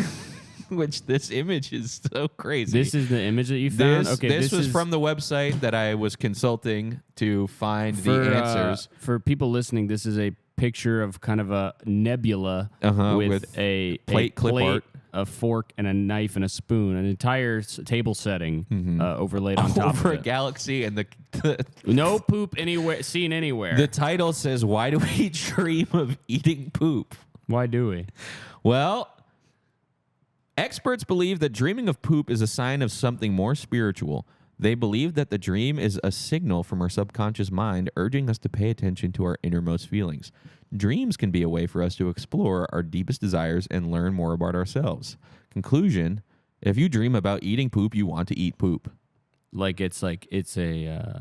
Speaker 2: which this image is so crazy.
Speaker 1: This is the image that you found?
Speaker 2: This was
Speaker 1: is
Speaker 2: from the website that I was consulting to find the answers.
Speaker 1: For people listening, this is a picture of kind of a nebula
Speaker 2: with
Speaker 1: a
Speaker 2: plate clip art.
Speaker 1: a fork and a knife and a spoon, an entire table setting overlaid on top
Speaker 2: Over
Speaker 1: of
Speaker 2: a
Speaker 1: it.
Speaker 2: galaxy, and
Speaker 1: No poop anywhere seen anywhere.
Speaker 2: the title says, "Why do we dream of eating poop?"
Speaker 1: Why do we?
Speaker 2: Well, experts believe that dreaming of poop is a sign of something more spiritual. They believe that the dream is a signal from our subconscious mind urging us to pay attention to our innermost feelings. Dreams can be a way for us to explore our deepest desires and learn more about ourselves. Conclusion: if you dream about eating poop, you want to eat poop.
Speaker 1: It's a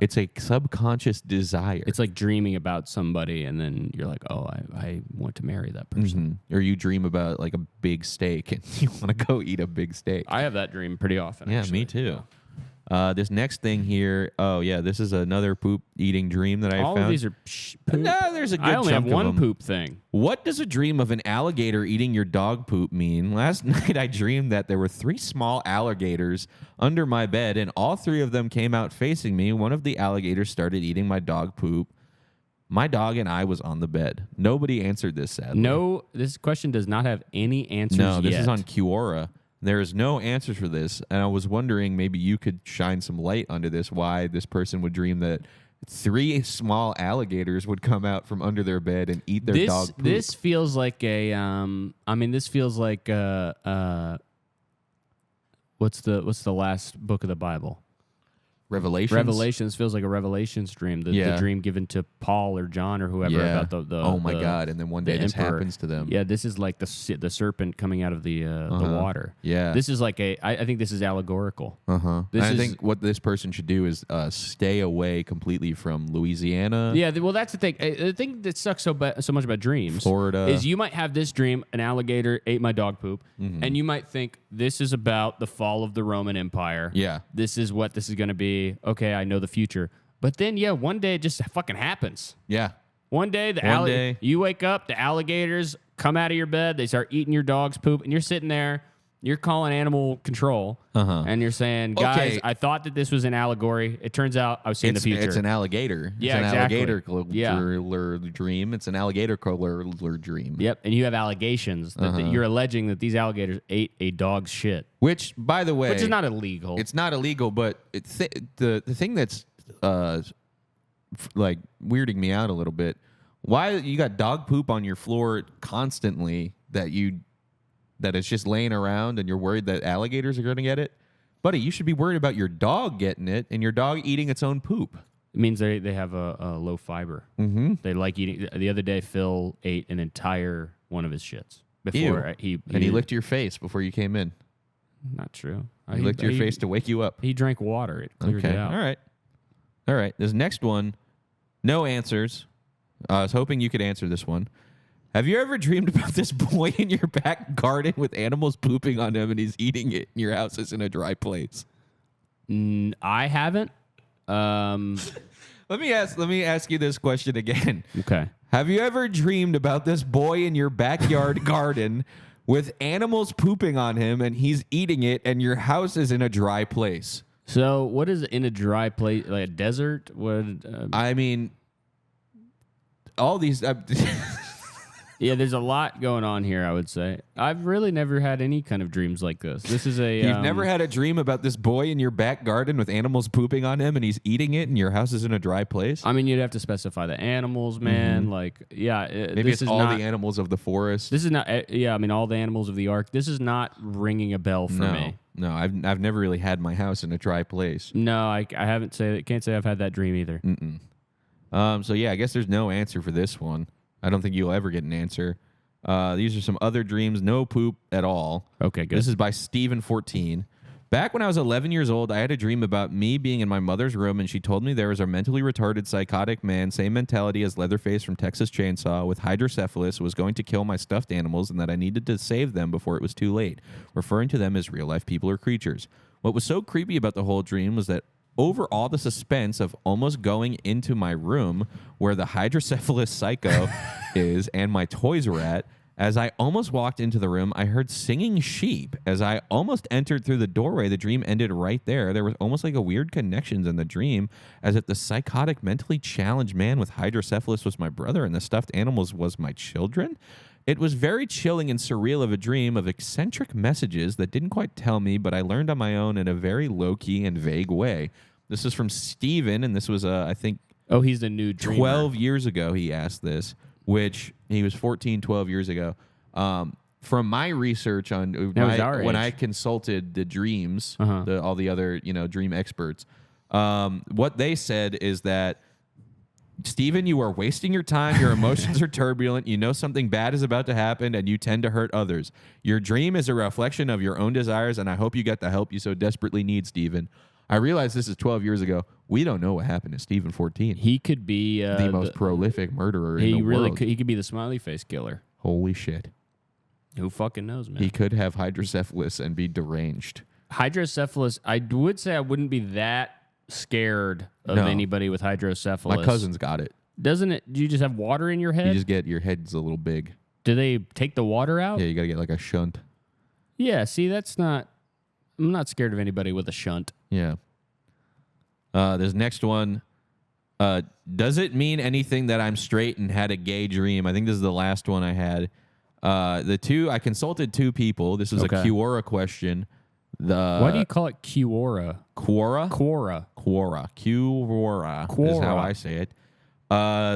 Speaker 2: It's a subconscious desire.
Speaker 1: it's like dreaming about somebody, and then you're like, oh, I want to marry that person.
Speaker 2: Or you dream about like a big steak and you want to go eat a big steak.
Speaker 1: I have that dream pretty often.
Speaker 2: Yeah,
Speaker 1: actually.
Speaker 2: me too. This next thing here, this is another poop eating dream that I
Speaker 1: All
Speaker 2: found.
Speaker 1: of these are poop.
Speaker 2: No, there's a good
Speaker 1: I only have
Speaker 2: chunk of
Speaker 1: one
Speaker 2: them.
Speaker 1: poop thing.
Speaker 2: What does a dream of an alligator eating your dog poop mean? Last night I dreamed that there were 3 small alligators under my bed, and all 3 of them came out facing me. One of the alligators started eating my dog poop. My dog and I was on the bed. Nobody answered this, sadly.
Speaker 1: No, this question does not have any answers
Speaker 2: No, this
Speaker 1: yet.
Speaker 2: is on Quora. There is no answer for this, and I was wondering maybe you could shine some light onto this, why this person would dream that 3 small alligators would come out from under their bed and eat their dog poop.
Speaker 1: This feels like a this feels like what's the last book of the Bible? Revelations feels like a Revelations dream. The dream given to Paul or John or whoever about the
Speaker 2: oh my God! And then one day this
Speaker 1: emperor.
Speaker 2: happens to them.
Speaker 1: Yeah, this is like the serpent coming out of the water.
Speaker 2: Yeah.
Speaker 1: This is like I think this is allegorical.
Speaker 2: I think what this person should do is stay away completely from Louisiana.
Speaker 1: Yeah, well, that's the thing. The thing that sucks so much about dreams,
Speaker 2: Florida.
Speaker 1: is you might have this dream: an alligator ate my dog poop, and you might think this is about the fall of the Roman Empire.
Speaker 2: Yeah.
Speaker 1: This is what this is going to be. Okay, I know the future. But then, one day it just fucking happens.
Speaker 2: Yeah.
Speaker 1: One day,
Speaker 2: day.
Speaker 1: you wake up, the alligators come out of your bed, they start eating your dog's poop, and you're sitting there, you're calling animal control, and you're saying, guys,
Speaker 2: Okay.
Speaker 1: I thought that this was an allegory. It turns out I was seeing the future.
Speaker 2: It's an alligator.
Speaker 1: Yeah,
Speaker 2: it's an
Speaker 1: exactly.
Speaker 2: alligator
Speaker 1: Yeah.
Speaker 2: dream. It's an alligator color dream.
Speaker 1: Yep, and you have allegations that you're alleging that these alligators ate a dog's shit,
Speaker 2: Which, by the way,
Speaker 1: which is not illegal.
Speaker 2: It's not illegal, but the thing that's like weirding me out a little bit. Why you got dog poop on your floor constantly that it's just laying around and you're worried that alligators are going to get it? Buddy, you should be worried about your dog getting it and your dog eating its own poop.
Speaker 1: It means they have a low fiber. Mm-hmm. They like eating. The other day, Phil ate an entire one of his shits before he
Speaker 2: licked your face before you came in.
Speaker 1: Not true.
Speaker 2: He licked your face to wake you up.
Speaker 1: He drank water. It cleared it out.
Speaker 2: All right. This next one, no answers. I was hoping you could answer this one. Have you ever dreamed about this boy in your back garden with animals pooping on him and he's eating it and your house is in a dry place?
Speaker 1: I haven't.
Speaker 2: Let me ask you this question again.
Speaker 1: Okay.
Speaker 2: Have you ever dreamed about this boy in your backyard garden with animals pooping on him and he's eating it and your house is in a dry place?
Speaker 1: So, what is in a dry place, like a desert? What?
Speaker 2: I mean, all these.
Speaker 1: Yeah, there's a lot going on here, I would say. I've really never had any kind of dreams like this. This is a...
Speaker 2: You've never had a dream about this boy in your back garden with animals pooping on him and he's eating it and your house is in a dry place?
Speaker 1: I mean, you'd have to specify the animals, man. Like, yeah.
Speaker 2: Maybe it's all the animals of the forest.
Speaker 1: This is not... Yeah, I mean, all the animals of the ark. This is not ringing a bell for me.
Speaker 2: No, I've never really had my house in a dry place.
Speaker 1: No, I haven't can't say I've had that dream either.
Speaker 2: So, yeah, I guess there's no answer for this one. I don't think you'll ever get an answer. These are some other dreams. No poop at all.
Speaker 1: Okay, good.
Speaker 2: This is by Steven14. Back when I was 11 years old, I had a dream about me being in my mother's room, and she told me there was a mentally retarded psychotic man, same mentality as Leatherface from Texas Chainsaw, with hydrocephalus, was going to kill my stuffed animals and that I needed to save them before it was too late, referring to them as real-life people or creatures. What was so creepy about the whole dream was that over all the suspense of almost going into my room where the hydrocephalus psycho is and my toys were at, As I almost walked into the room, I heard singing sheep. As I almost entered through the doorway, the dream ended right there. There was almost like a weird connections in the dream, as if the psychotic, mentally challenged man with hydrocephalus was my brother and the stuffed animals was my children. It was very chilling and surreal of a dream of eccentric messages that didn't quite tell me, but I learned on my own in a very low-key and vague way. This is from Steven, and this was, I think,
Speaker 1: Oh, he's the new dreamer.
Speaker 2: 12 years ago he asked this, which he was 14, 12 years ago. From my research on when I consulted the dreams, all the other dream experts, what they said is that, Steven, you are wasting your time. Your emotions are turbulent. You know something bad is about to happen, and you tend to hurt others. Your dream is a reflection of your own desires, and I hope you get the help you so desperately need, Steven. I realize this is 12 years ago. We don't know what happened to Steven 14.
Speaker 1: He could be
Speaker 2: the most prolific murderer in the world.
Speaker 1: He could be the smiley face killer.
Speaker 2: Holy shit.
Speaker 1: Who fucking knows, man?
Speaker 2: He could have hydrocephalus and be deranged.
Speaker 1: Hydrocephalus, I would say I wouldn't be that scared of anybody with hydrocephalus.
Speaker 2: My cousin's got it.
Speaker 1: Doesn't it? Do you just have water in your head?
Speaker 2: You just get your head's a little big.
Speaker 1: Do they take the water out?
Speaker 2: Yeah, you got to get like a shunt.
Speaker 1: Yeah, see, I'm not scared of anybody with a shunt.
Speaker 2: Yeah. This next one. Does it mean anything that I'm straight and had a gay dream? I think this is the last one I had. I consulted two people. This was a Quora question.
Speaker 1: Why do you call it Quora?
Speaker 2: Quora?
Speaker 1: Quora.
Speaker 2: Quora is how I say it.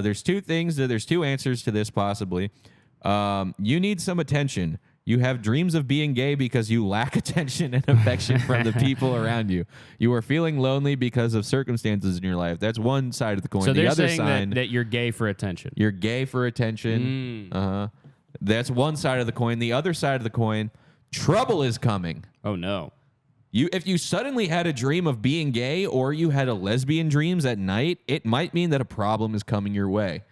Speaker 2: There's two things. There's two answers to this possibly. You need some attention. You have dreams of being gay because you lack attention and affection from the people around you. You are feeling lonely because of circumstances in your life. That's one side of the coin.
Speaker 1: So
Speaker 2: the other
Speaker 1: saying
Speaker 2: side,
Speaker 1: that you're gay for attention.
Speaker 2: You're gay for attention. That's one side of the coin. The other side of the coin, trouble is coming.
Speaker 1: Oh, no.
Speaker 2: If you suddenly had a dream of being gay or you had a lesbian dreams at night, it might mean that a problem is coming your way.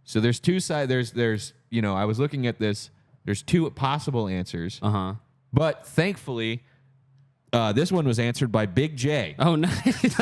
Speaker 2: So there's two sides. There's I was looking at this. There's two possible answers. But thankfully, this one was answered by Big J.
Speaker 1: Oh, nice.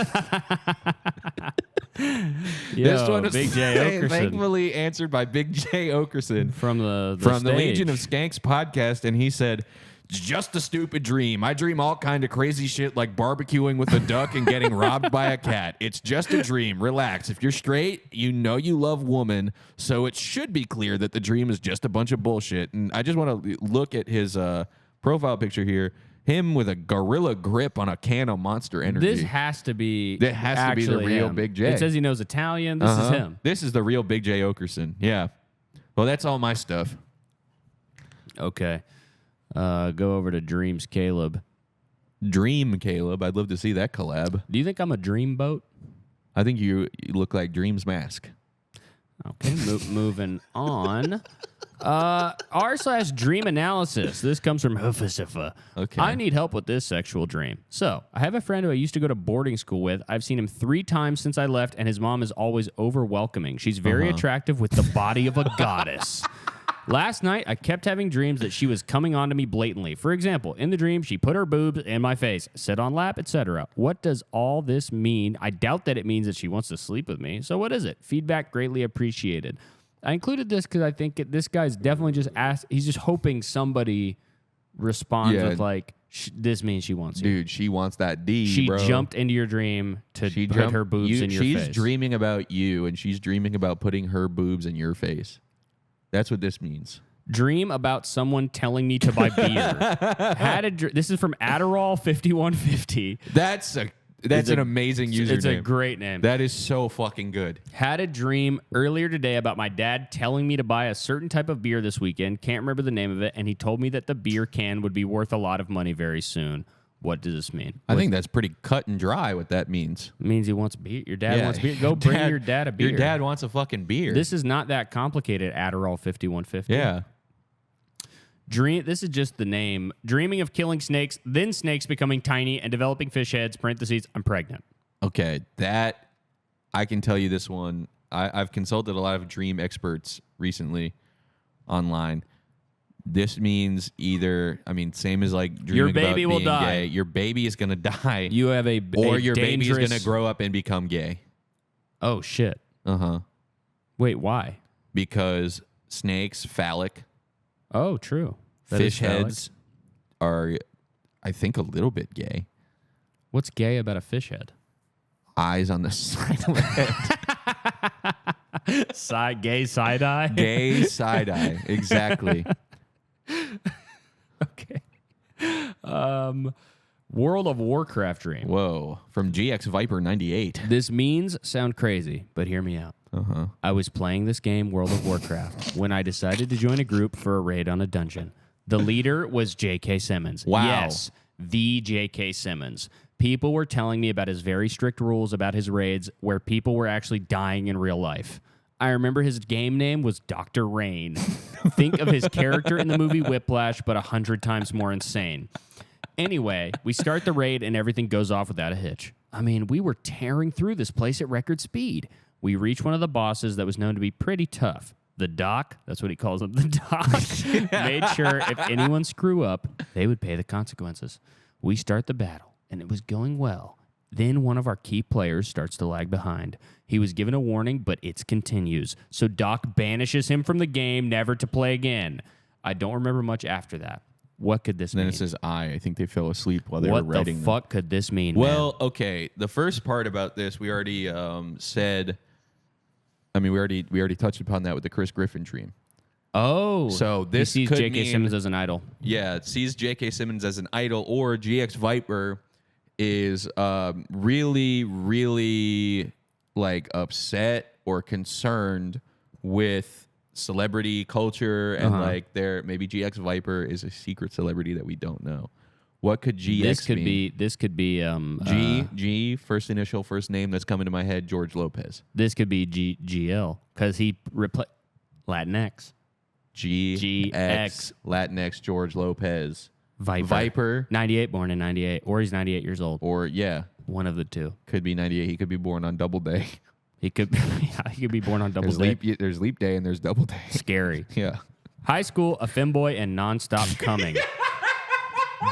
Speaker 2: This one was
Speaker 1: Big J Okerson.
Speaker 2: thankfully answered by Big J Okerson
Speaker 1: from the
Speaker 2: Legion of Skanks podcast, and he said, "It's just a stupid dream. I dream all kind of crazy shit like barbecuing with a duck and getting robbed by a cat. It's just a dream. Relax. If you're straight, you know you love woman, so it should be clear that the dream is just a bunch of bullshit." And I just want to look at his profile picture here. Him with a gorilla grip on a can of Monster Energy.
Speaker 1: This has to be
Speaker 2: the real
Speaker 1: him.
Speaker 2: Big J.
Speaker 1: It says he knows Italian. This is him.
Speaker 2: This is the real Big J Okerson. Yeah. Well, that's all my stuff.
Speaker 1: Okay. Go over to Dreams Caleb.
Speaker 2: Dream Caleb. I'd love to see that collab.
Speaker 1: Do you think I'm a dreamboat?
Speaker 2: I think you look like Dream's mask.
Speaker 1: Okay, moving on. r/dream analysis. This comes from Hufasifa.
Speaker 2: Okay.
Speaker 1: I need help with this sexual dream. So, I have a friend who I used to go to boarding school with. I've seen him 3 times since I left, and his mom is always over-welcoming. She's very attractive with the body of a goddess. Last night, I kept having dreams that she was coming on to me blatantly. For example, in the dream, she put her boobs in my face, sit on lap, etc. What does all this mean? I doubt that it means that she wants to sleep with me. So what is it? Feedback greatly appreciated. I included this because I think this guy's definitely just he's just hoping somebody responds with like, this means she wants you.
Speaker 2: Dude, she wants that D,
Speaker 1: She
Speaker 2: bro.
Speaker 1: jumped into your dream to put her boobs in your face.
Speaker 2: She's dreaming about you, and she's dreaming about putting her boobs in your face. That's what this means.
Speaker 1: Dream about someone telling me to buy beer. This is from Adderall 5150.
Speaker 2: That's an amazing username.
Speaker 1: It's a great name.
Speaker 2: That is so fucking good.
Speaker 1: Had a dream earlier today about my dad telling me to buy a certain type of beer this weekend. Can't remember the name of it, and he told me that the beer can would be worth a lot of money very soon. What does this mean?
Speaker 2: I think that's pretty cut and dry what that means.
Speaker 1: It means he wants beer. Your dad wants beer. Go bring your dad a beer.
Speaker 2: Your dad wants a fucking beer.
Speaker 1: This is not that complicated, Adderall 5150.
Speaker 2: Yeah.
Speaker 1: This is just the name. Dreaming of killing snakes, then snakes becoming tiny and developing fish heads, parentheses, I'm pregnant.
Speaker 2: Okay, that, I can tell you this one. I've consulted a lot of dream experts recently online. This means either, same as like dreaming
Speaker 1: your baby
Speaker 2: about
Speaker 1: will
Speaker 2: being
Speaker 1: die.
Speaker 2: gay. Your baby is going to die.
Speaker 1: You have
Speaker 2: or your baby is
Speaker 1: dangerous...
Speaker 2: going to grow up and become gay.
Speaker 1: Oh, shit.
Speaker 2: Uh-huh.
Speaker 1: Wait, why?
Speaker 2: Because snakes, phallic,
Speaker 1: Oh, true. That is
Speaker 2: Fish
Speaker 1: phallic.
Speaker 2: heads are, I think, a little bit gay.
Speaker 1: What's gay about a fish head?
Speaker 2: Eyes on the side of the head.
Speaker 1: Gay side eye?
Speaker 2: Gay side eye. Exactly.
Speaker 1: Okay. World of Warcraft dream.
Speaker 2: Whoa. From GX Viper 98.
Speaker 1: This means sound crazy, but hear me out. I was playing this game, World of Warcraft, when I decided to join a group for a raid on a dungeon. The leader was J.K. Simmons.
Speaker 2: Wow.
Speaker 1: Yes, the J.K. Simmons. People were telling me about his very strict rules about his raids where people were actually dying in real life. I remember his game name was Dr. Rain. Think of his character in the movie Whiplash, but 100 times more insane. Anyway, we start the raid and everything goes off without a hitch. I mean, we were tearing through this place at record speed. We reached one of the bosses that was known to be pretty tough. The doc, that's what he calls him, the doc, made sure if anyone screw up, they would pay the consequences. We start the battle, and it was going well. Then one of our key players starts to lag behind. He was given a warning, but it continues. So Doc banishes him from the game, never to play again. I don't remember much after that. What could this mean?
Speaker 2: Then it says I think they fell asleep while they were
Speaker 1: What the
Speaker 2: writing them.
Speaker 1: fuck could this mean,
Speaker 2: Well, okay. The first part about this, we already said. I mean, we already touched upon that with the Chris Griffin dream.
Speaker 1: Oh.
Speaker 2: So this
Speaker 1: he sees
Speaker 2: could
Speaker 1: J.K.
Speaker 2: mean-
Speaker 1: Simmons as an idol.
Speaker 2: Yeah, it sees J.K. Simmons as an idol, or GX Viper is really, really like upset or concerned with celebrity culture and like maybe GX Viper is a secret celebrity that we don't know. What could GX mean?
Speaker 1: This could be
Speaker 2: G first initial first name that's coming to my head, George Lopez.
Speaker 1: This could be GL because he Latinx.
Speaker 2: GX Latinx George Lopez.
Speaker 1: Viper. 98, born in 98. Or he's 98 years old.
Speaker 2: Or yeah,
Speaker 1: one of the two.
Speaker 2: could be 98. He could be born on Double Day.
Speaker 1: He could be born on double day.
Speaker 2: There's leap day and there's Double Day.
Speaker 1: Scary.
Speaker 2: Yeah.
Speaker 1: High school, a femboy, and nonstop coming.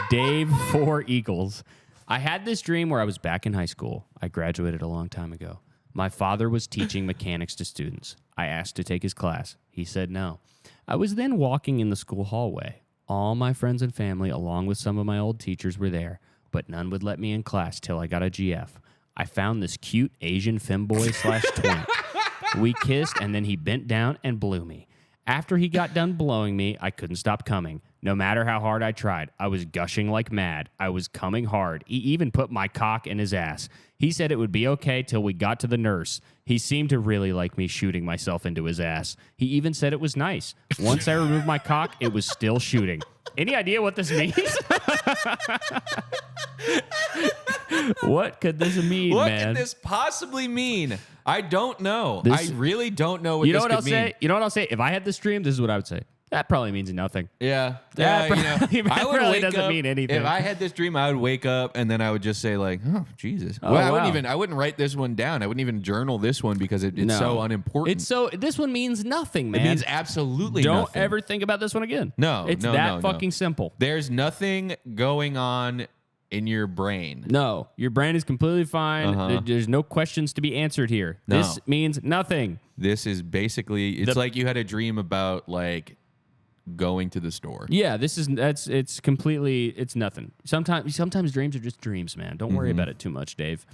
Speaker 1: Dave 4 Eagles. I had this dream where I was back in high school. I graduated a long time ago. My father was teaching mechanics to students. I asked to take his class. He said no. I was then walking in the school hallway. All my friends and family, along with some of my old teachers, were there, but none would let me in class till I got a GF. I found this cute Asian femboy / twink. We kissed, and then he bent down and blew me. After he got done blowing me, I couldn't stop coming. No matter how hard I tried, I was gushing like mad. I was coming hard. He even put my cock in his ass. He said it would be okay till we got to the nurse. He seemed to really like me shooting myself into his ass. He even said it was nice. Once I removed my cock, it was still shooting. Any idea what this means? What could this mean,
Speaker 2: What
Speaker 1: man?
Speaker 2: could this possibly mean? I don't know.
Speaker 1: This-
Speaker 2: I really don't know what
Speaker 1: You know
Speaker 2: this
Speaker 1: what
Speaker 2: could
Speaker 1: I'll
Speaker 2: mean.
Speaker 1: say? You know what I'll say? If I had this dream, this is what I would say. That probably means nothing.
Speaker 2: Yeah.
Speaker 1: That
Speaker 2: Yeah,
Speaker 1: probably-
Speaker 2: I would
Speaker 1: probably
Speaker 2: wake
Speaker 1: doesn't
Speaker 2: up,
Speaker 1: mean anything.
Speaker 2: If I had this dream, I would wake up and then I would just say like, "Oh, Jesus."
Speaker 1: Oh,
Speaker 2: well,
Speaker 1: wow.
Speaker 2: I wouldn't write this one down. I wouldn't even journal this one because it's
Speaker 1: No.
Speaker 2: so unimportant.
Speaker 1: This one means nothing, man.
Speaker 2: It means absolutely
Speaker 1: Don't
Speaker 2: nothing.
Speaker 1: ever think about this one again.
Speaker 2: No,
Speaker 1: It's
Speaker 2: no,
Speaker 1: that
Speaker 2: no,
Speaker 1: fucking
Speaker 2: no.
Speaker 1: simple.
Speaker 2: There's nothing going on in your brain.
Speaker 1: No, your brain is completely fine. There's no questions to be answered here.
Speaker 2: No.
Speaker 1: This means nothing.
Speaker 2: This is basically it's like you had a dream about like going to the store.
Speaker 1: Yeah, it's completely it's nothing. Sometimes dreams are just dreams, man. Don't worry about it too much, Dave.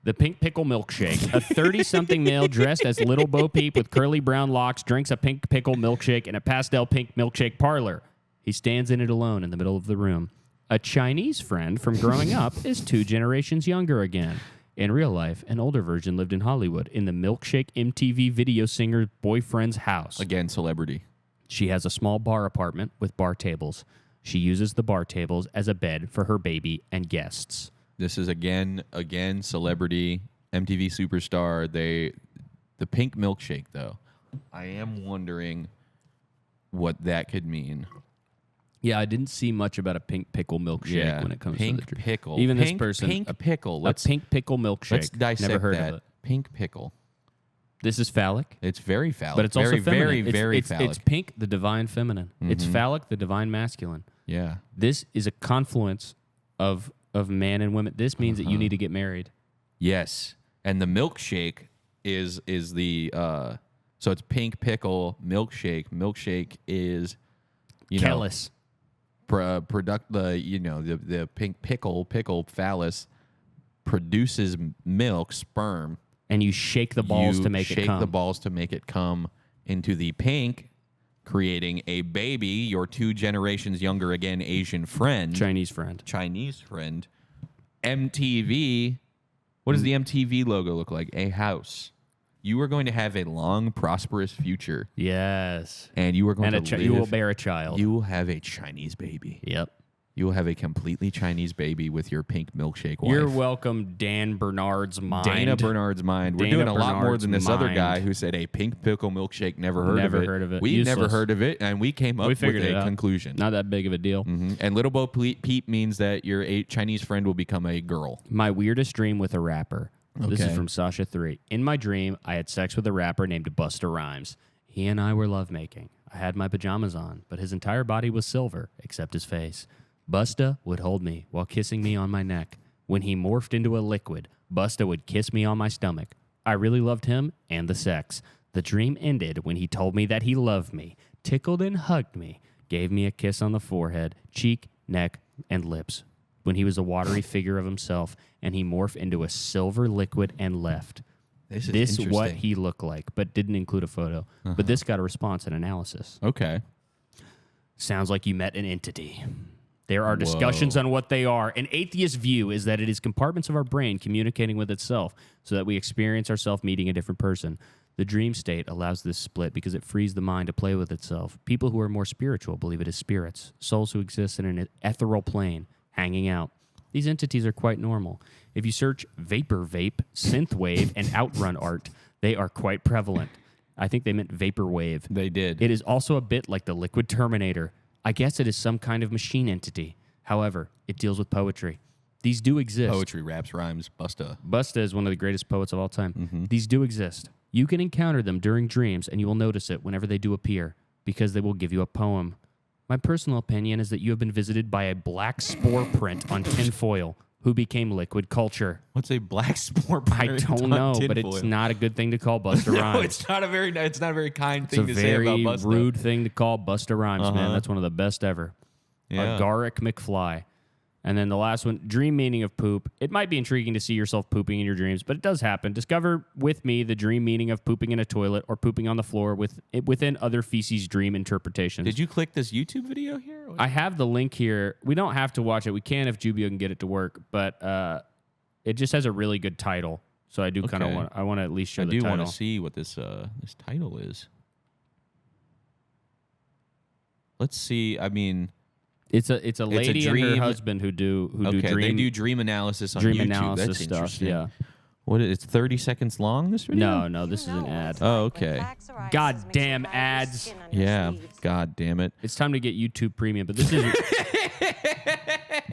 Speaker 1: The pink pickle milkshake. A 30-something male dressed as Little Bo Peep with curly brown locks drinks a pink pickle milkshake in a pastel pink milkshake parlor. He stands in it alone in the middle of the room. A Chinese friend from growing up is 2 generations younger again. In real life, an older version lived in Hollywood in the milkshake MTV video singer's boyfriend's house.
Speaker 2: Again, celebrity.
Speaker 1: She has a small bar apartment with bar tables. She uses the bar tables as a bed for her baby and guests.
Speaker 2: This is again celebrity, MTV superstar. The pink milkshake though. I am wondering what that could mean.
Speaker 1: Yeah, I didn't see much about a pink pickle milkshake when it comes
Speaker 2: pink
Speaker 1: to the
Speaker 2: pickle.
Speaker 1: Even
Speaker 2: pink,
Speaker 1: this person,
Speaker 2: pink pickle.
Speaker 1: a pink pickle milkshake.
Speaker 2: Let's dissect
Speaker 1: Never heard
Speaker 2: that.
Speaker 1: of it.
Speaker 2: Pink pickle.
Speaker 1: This is phallic,
Speaker 2: It's very phallic,
Speaker 1: but it's
Speaker 2: very,
Speaker 1: also feminine.
Speaker 2: very,
Speaker 1: It's-
Speaker 2: very
Speaker 1: it's,
Speaker 2: phallic.
Speaker 1: It's pink, the divine feminine. It's phallic, the divine masculine.
Speaker 2: Yeah.
Speaker 1: This is a confluence of man and women. This means that you need to get married.
Speaker 2: Yes, and the milkshake is the so it's pink pickle milkshake. Milkshake is
Speaker 1: Kellis.
Speaker 2: Product the pink pickle phallus produces milk, sperm,
Speaker 1: And you shake the balls to make it come.
Speaker 2: Shake the balls to make it come into the pink, creating a baby, your 2 generations younger, again, Asian friend.
Speaker 1: Chinese friend.
Speaker 2: MTV. What does the MTV logo look like? A house. You are going to have a long, prosperous future.
Speaker 1: Yes.
Speaker 2: And you are going to
Speaker 1: you will bear a child.
Speaker 2: You will have a Chinese baby.
Speaker 1: Yep.
Speaker 2: You will have a completely Chinese baby with your pink milkshake wife.
Speaker 1: You're welcome, Dan Bernard's mind.
Speaker 2: Dana Bernard's mind. We're
Speaker 1: Dana
Speaker 2: doing a lot more
Speaker 1: Bernard's
Speaker 2: than this other
Speaker 1: mind.
Speaker 2: guy who said a pink pickle milkshake. Never heard of it. We've never
Speaker 1: Useless.
Speaker 2: heard of it, and we came up with a conclusion.
Speaker 1: Not that big of a deal.
Speaker 2: And Little Bo Peep means that your Chinese friend will become a girl.
Speaker 1: My weirdest dream with a rapper. This is
Speaker 2: Okay.
Speaker 1: from Sasha 3. In my dream, I had sex with a rapper named Busta Rhymes. He and I were lovemaking. I had my pajamas on, but his entire body was silver, except his face. Busta would hold me while kissing me on my neck. When he morphed into a liquid, Busta would kiss me on my stomach. I really loved him and the sex. The dream ended when he told me that he loved me, tickled and hugged me, gave me a kiss on the forehead, cheek, neck, and lips. When he was a watery figure of himself, and he morphed into a silver liquid and left.
Speaker 2: This is
Speaker 1: This
Speaker 2: interesting.
Speaker 1: what he looked like, but didn't include a photo. But this got a response and analysis.
Speaker 2: Okay.
Speaker 1: Sounds like you met an entity. There are discussions on what they are. An atheist view is that it is compartments of our brain communicating with itself so that we experience ourselves meeting a different person. The dream state allows this split because it frees the mind to play with itself. People who are more spiritual believe it is spirits, souls who exist in an ethereal plane, hanging out. These entities are quite normal. If you search vapor vape, synthwave, and outrun art, they are quite prevalent. I think they meant vaporwave.
Speaker 2: They did.
Speaker 1: It is also a bit like the Liquid Terminator. I guess it is some kind of machine entity. However, it deals with poetry. These do exist.
Speaker 2: Poetry, raps, rhymes, Busta.
Speaker 1: Busta is one of the greatest poets of all time. These do exist. You can encounter them during dreams, and you will notice it whenever they do appear, because they will give you a poem. My personal opinion is that you have been visited by a black spore print on tinfoil who became liquid culture.
Speaker 2: What's a black spore
Speaker 1: I
Speaker 2: print
Speaker 1: don't
Speaker 2: on
Speaker 1: know, but
Speaker 2: tinfoil?
Speaker 1: it's not a good thing to call Busta
Speaker 2: No,
Speaker 1: Rhymes.
Speaker 2: it's not a very kind
Speaker 1: It's
Speaker 2: thing
Speaker 1: a
Speaker 2: to say about
Speaker 1: very
Speaker 2: Busta.
Speaker 1: rude thing to call Busta Rhymes, man. That's one of the best ever.
Speaker 2: Yeah.
Speaker 1: Agaric McFly. And then the last one, dream meaning of poop. It might be intriguing to see yourself pooping in your dreams, but it does happen. Discover with me the dream meaning of pooping in a toilet or pooping on the floor within other feces dream interpretations.
Speaker 2: Did you click this YouTube video here?
Speaker 1: I have the link here. We don't have to watch it. We can if Jubio can get it to work, but it just has a really good title. So I do kind of
Speaker 2: Okay.
Speaker 1: want to at least show
Speaker 2: I
Speaker 1: the
Speaker 2: do
Speaker 1: title.
Speaker 2: want to see what this title is. Let's see. I mean,
Speaker 1: It's a lady and her
Speaker 2: dream-
Speaker 1: husband who do
Speaker 2: okay,
Speaker 1: dream
Speaker 2: they do dream analysis on
Speaker 1: dream
Speaker 2: YouTube.
Speaker 1: analysis
Speaker 2: That's
Speaker 1: stuff.
Speaker 2: interesting.
Speaker 1: Yeah.
Speaker 2: What? It's 30 seconds long. This video?
Speaker 1: No, this is an ad.
Speaker 2: Oh, okay.
Speaker 1: God damn ads.
Speaker 2: Yeah. God damn it.
Speaker 1: It's time to get YouTube Premium, but this is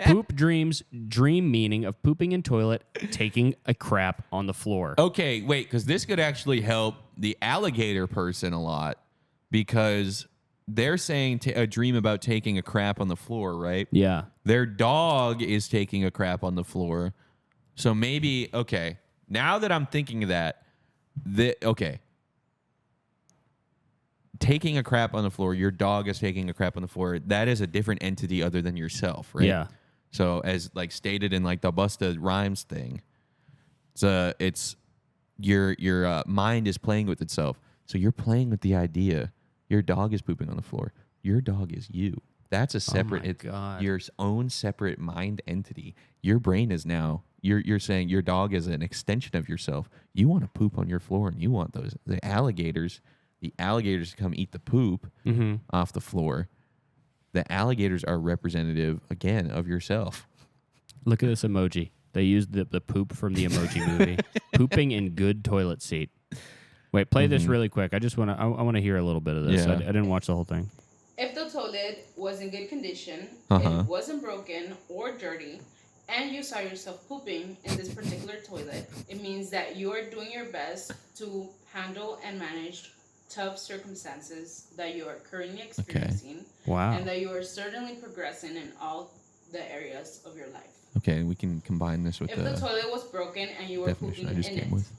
Speaker 1: poop dreams, dream meaning of pooping in toilet, taking a crap on the floor.
Speaker 2: Okay, wait, because this could actually help the alligator person a lot because they're saying a dream about taking a crap on the floor, right?
Speaker 1: Yeah.
Speaker 2: Their dog is taking a crap on the floor. So maybe, okay, now that I'm thinking of that, okay. Taking a crap on the floor, your dog is taking a crap on the floor. That is a different entity other than yourself, right?
Speaker 1: Yeah.
Speaker 2: So as like stated in like the Busta Rhymes thing, it's your mind is playing with itself. So you're playing with the idea. Your dog is pooping on the floor. Your dog is you. That's a separate,
Speaker 1: God.
Speaker 2: your own separate mind entity. Your brain is now. You're saying your dog is an extension of yourself. You want to poop on your floor, and you want the alligators to come eat the poop off the floor. The alligators are representative again of yourself.
Speaker 1: Look at this emoji. They used the poop from the Emoji Movie. Pooping in good toilet seat. Wait, play this really quick. I just want to. I want to hear a little bit of this.
Speaker 2: Yeah.
Speaker 1: I didn't watch the whole thing.
Speaker 5: If the toilet was in good condition,
Speaker 2: Uh-huh.
Speaker 5: it wasn't broken or dirty, and you saw yourself pooping in this particular toilet, it means that you are doing your best to handle and manage tough circumstances that you are currently experiencing,
Speaker 1: Wow.
Speaker 5: and that you are certainly progressing in all the areas of your life.
Speaker 2: Okay, we can combine this with
Speaker 5: If the toilet was broken and you were
Speaker 2: definition
Speaker 5: pooping
Speaker 2: I just
Speaker 5: in
Speaker 2: came
Speaker 5: it,
Speaker 2: with.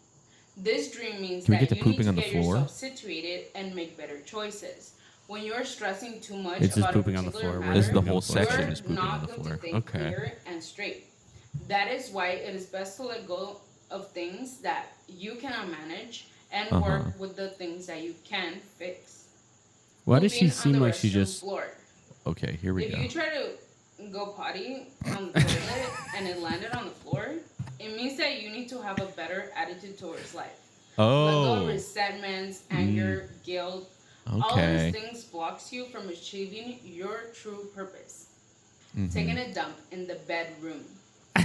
Speaker 5: this dream means
Speaker 2: Can we
Speaker 5: that
Speaker 2: get to
Speaker 5: you need
Speaker 2: pooping
Speaker 5: to
Speaker 2: on the
Speaker 5: get
Speaker 2: floor?
Speaker 5: yourself situated and make better choices. When you're stressing too much
Speaker 1: It's just
Speaker 5: about a
Speaker 1: pooping on the
Speaker 5: particular
Speaker 1: floor.
Speaker 5: matter,
Speaker 2: This is the
Speaker 1: Pooping on
Speaker 2: whole
Speaker 1: the floor.
Speaker 2: section
Speaker 5: you're
Speaker 2: is pooping on
Speaker 5: not
Speaker 2: the
Speaker 5: going
Speaker 2: floor.
Speaker 5: to think
Speaker 2: Okay.
Speaker 5: clear and straight. That is why it is best to let go of things that you cannot manage and work with the things that you can fix.
Speaker 1: Why does she
Speaker 5: Pooping on
Speaker 1: seem
Speaker 5: the
Speaker 1: like she
Speaker 5: restroom
Speaker 1: just?
Speaker 5: floor.
Speaker 2: Okay, here we
Speaker 5: If
Speaker 2: go.
Speaker 5: you try to go potty on the toilet and it landed on the floor, it means that you need to have a better attitude towards life. Let go of
Speaker 2: Oh,
Speaker 5: resentments, anger, guilt. All of
Speaker 2: okay.
Speaker 5: these things blocks you from achieving your true purpose. Taking a dump in the bedroom.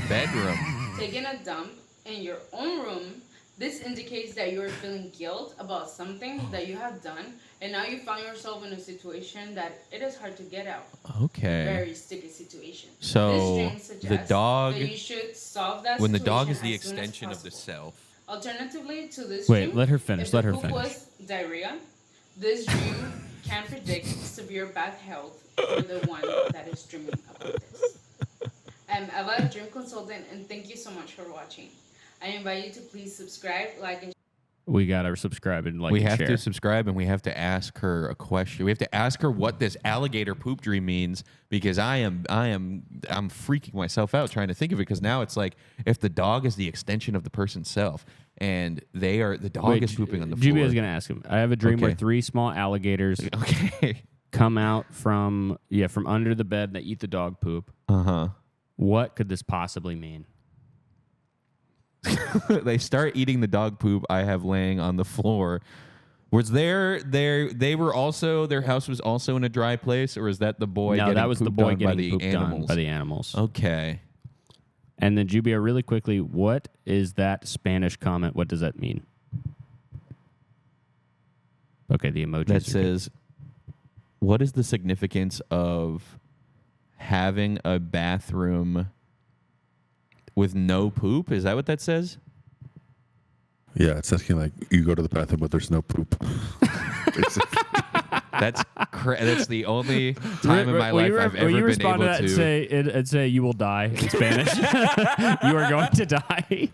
Speaker 2: Bedroom.
Speaker 5: Taking a dump in your own room. This indicates that you're feeling guilt about something that you have done, and now you find yourself in a situation that it is hard to get out.
Speaker 2: Okay.
Speaker 5: Very sticky situation.
Speaker 2: So,
Speaker 5: This dream
Speaker 2: the
Speaker 5: suggests
Speaker 2: dog-
Speaker 5: that you should solve that
Speaker 2: When the
Speaker 5: situation
Speaker 2: dog is the
Speaker 5: as soon as
Speaker 2: extension of the
Speaker 5: possible.
Speaker 2: self.
Speaker 5: Alternatively to this
Speaker 1: Wait,
Speaker 5: dream,
Speaker 1: let her finish,
Speaker 5: if
Speaker 1: let
Speaker 5: the
Speaker 1: her
Speaker 5: poop
Speaker 1: finish.
Speaker 5: was diarrhea, this dream can predict severe bad health for the one that is dreaming about this. I'm Eva, dream consultant, and thank you so much for watching. I invite you to please subscribe, like, and
Speaker 1: We gotta subscribe and like
Speaker 2: We
Speaker 1: and
Speaker 2: have
Speaker 1: share.
Speaker 2: to subscribe and we have to ask her a question. We have to ask her what this alligator poop dream means because I'm freaking myself out trying to think of it because now it's like if the dog is the extension of the person's self and the dog is pooping on the floor.
Speaker 1: GB is gonna ask him. I have a dream where
Speaker 2: Okay.
Speaker 1: 3 small alligators
Speaker 2: Okay.
Speaker 1: come out from under the bed. They eat the dog poop.
Speaker 2: Uh-huh.
Speaker 1: What could this possibly mean?
Speaker 2: They start eating the dog poop I have laying on the floor. Was their house was also in a dry place, or is that the boy?
Speaker 1: No,
Speaker 2: getting
Speaker 1: that was the
Speaker 2: pooped
Speaker 1: boy
Speaker 2: on by
Speaker 1: getting
Speaker 2: the
Speaker 1: pooped on
Speaker 2: animals?
Speaker 1: by the animals.
Speaker 2: Okay.
Speaker 1: And then Jubia, really quickly, what is that Spanish comment? What does that mean? Okay, the emoji
Speaker 2: That says, "What is the significance of having a bathroom with no poop?" Is that what that says?
Speaker 3: Yeah, it's asking like you go to the bathroom, but there's no poop.
Speaker 2: That's that's the only time in my life I've ever been
Speaker 1: respond
Speaker 2: able
Speaker 1: to that
Speaker 2: to.
Speaker 1: and say you will die in Spanish. You are going to die.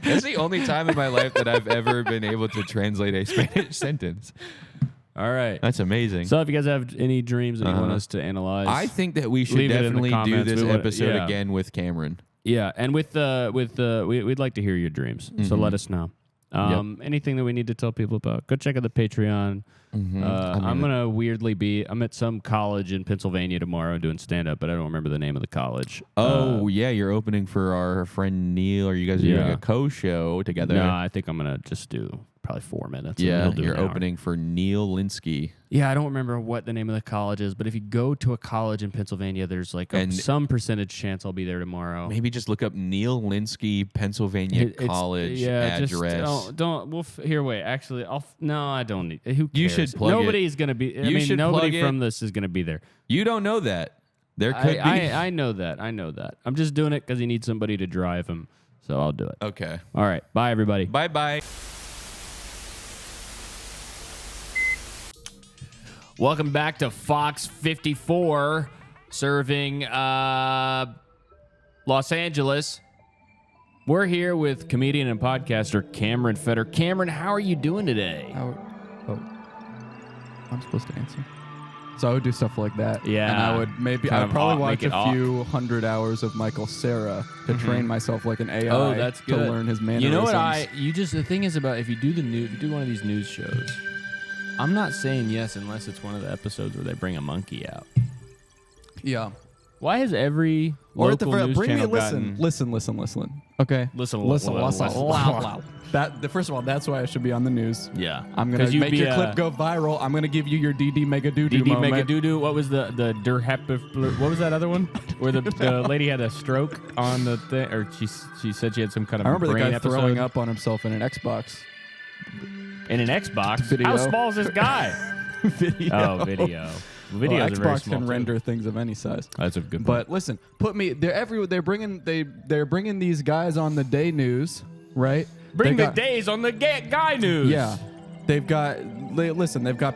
Speaker 2: That's the only time in my life that I've ever been able to translate a Spanish sentence.
Speaker 1: All right.
Speaker 2: That's amazing.
Speaker 1: So if you guys have any dreams that you want us to analyze,
Speaker 2: I think that we should
Speaker 1: leave it in the
Speaker 2: definitely do
Speaker 1: comments.
Speaker 2: this
Speaker 1: We would-
Speaker 2: episode
Speaker 1: yeah.
Speaker 2: again with Cameron.
Speaker 1: yeah, and we'd like to hear your dreams. So let us know. Anything that we need to tell people about, go check out the Patreon. I'm gonna I'm at some college in Pennsylvania tomorrow doing stand up, but I don't remember the name of the college.
Speaker 2: Oh, yeah, you're opening for our friend Neil. Are you guys doing
Speaker 1: Yeah.
Speaker 2: a co-show together?
Speaker 1: No, I think I'm gonna just do probably 4 minutes. and
Speaker 2: Yeah,
Speaker 1: he'll do
Speaker 2: you're
Speaker 1: an hour.
Speaker 2: opening for Neil Linsky.
Speaker 1: Yeah, I don't remember what the name of the college is, but if you go to a college in Pennsylvania, there's like
Speaker 2: And-
Speaker 1: some percentage chance I'll be there tomorrow.
Speaker 2: Maybe just look up Neil Linsky, Pennsylvania
Speaker 1: It's-
Speaker 2: College
Speaker 1: just
Speaker 2: address.
Speaker 1: don't. We'll here. Wait, actually, no, I don't need. Who cares?
Speaker 2: You should plug it.
Speaker 1: Nobody's gonna be. I
Speaker 2: You
Speaker 1: mean,
Speaker 2: should
Speaker 1: nobody
Speaker 2: plug it.
Speaker 1: from this is gonna be there.
Speaker 2: You don't know that. There could be.
Speaker 1: I know that. I know that. I'm just doing it because he needs somebody to drive him, so I'll do it.
Speaker 2: Okay.
Speaker 1: All right. Bye, everybody.
Speaker 2: Bye-bye.
Speaker 1: Welcome back to Fox 54, serving Los Angeles. We're here with comedian and podcaster Cameron Fetter. Cameron, how are you doing today?
Speaker 6: I'm supposed to answer. So I would do stuff like that.
Speaker 1: Yeah.
Speaker 6: And I would
Speaker 1: Kind of
Speaker 6: probably
Speaker 1: make
Speaker 6: watch
Speaker 1: it
Speaker 6: a few hundred hours of Michael Cera to train myself like an AI to learn his mannerisms.
Speaker 1: You know what the thing is about if you do one of these news shows, I'm not saying yes unless it's one of the episodes where they bring a monkey out.
Speaker 6: Yeah.
Speaker 1: Why has every
Speaker 6: Or at the
Speaker 1: local news
Speaker 6: bring me
Speaker 1: channel
Speaker 6: listen. Okay.
Speaker 1: Listen.
Speaker 6: First of all, that's why I should be on the news.
Speaker 1: Yeah.
Speaker 6: I'm gonna
Speaker 1: 'Cause you'd
Speaker 6: make
Speaker 1: be
Speaker 6: your clip go viral. I'm gonna give you your DD Mega Doo Doo
Speaker 1: DD
Speaker 6: moment.
Speaker 1: Mega Doo. What was the what was that other one? Where the lady had a stroke on the thing, or she said she had some kind of
Speaker 6: I remember the
Speaker 1: brain
Speaker 6: guy
Speaker 1: episode
Speaker 6: throwing up on himself in an Xbox
Speaker 1: in an Xbox.
Speaker 6: Video.
Speaker 1: How small is this guy?
Speaker 6: video.
Speaker 1: Oh, video. Videos
Speaker 6: Well,
Speaker 1: are very
Speaker 6: Xbox
Speaker 1: small.
Speaker 6: can
Speaker 1: too.
Speaker 6: render things of any size.
Speaker 1: That's a good point.
Speaker 6: But listen, they're bringing these guys on the day news, right?
Speaker 1: Bring
Speaker 6: They
Speaker 1: the
Speaker 6: got-
Speaker 1: days on the guy news.
Speaker 6: Yeah. They've got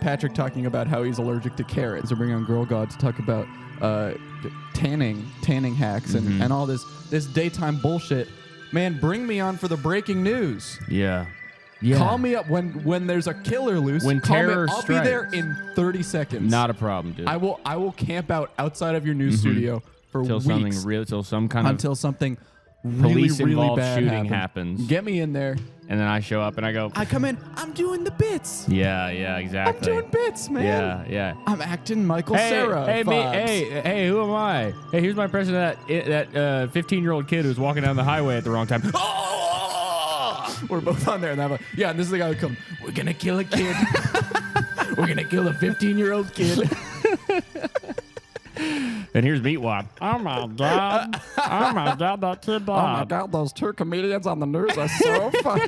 Speaker 6: Patrick talking about how he's allergic to carrots. They're bringing on Girl God to talk about tanning hacks and all this daytime bullshit. Man, bring me on for the breaking news.
Speaker 1: Yeah. Yeah.
Speaker 6: Call me up when there's a killer loose.
Speaker 1: When
Speaker 6: call me.
Speaker 1: terror
Speaker 6: I'll be there
Speaker 1: strikes.
Speaker 6: in 30 seconds.
Speaker 1: Not a problem, dude.
Speaker 6: I will camp out outside of your news studio for
Speaker 1: Till
Speaker 6: weeks
Speaker 1: something real, till some kind of
Speaker 6: until something really,
Speaker 1: police
Speaker 6: really
Speaker 1: involved
Speaker 6: bad
Speaker 1: shooting
Speaker 6: happens.
Speaker 1: happens.
Speaker 6: Get me in there.
Speaker 1: And then I show up and I go,
Speaker 6: I come in. I'm doing the bits.
Speaker 1: yeah,
Speaker 6: I'm
Speaker 1: exactly.
Speaker 6: doing bits, man.
Speaker 1: Yeah, yeah.
Speaker 6: I'm acting Michael
Speaker 1: Hey,
Speaker 6: Cera.
Speaker 1: hey, me,
Speaker 6: vibes.
Speaker 1: hey, who am I? Hey, here's my impression of that 15-year-old kid who's walking down the highway at the wrong time.
Speaker 6: We're both on there, and I'm like, yeah, and this is the guy who comes. We're gonna kill a kid. We're gonna kill a 15-year-old kid.
Speaker 1: And here's Meatwad. Oh my god! Oh my god, that kid
Speaker 6: Oh my
Speaker 1: died.
Speaker 6: god, those two comedians on the news are so funny.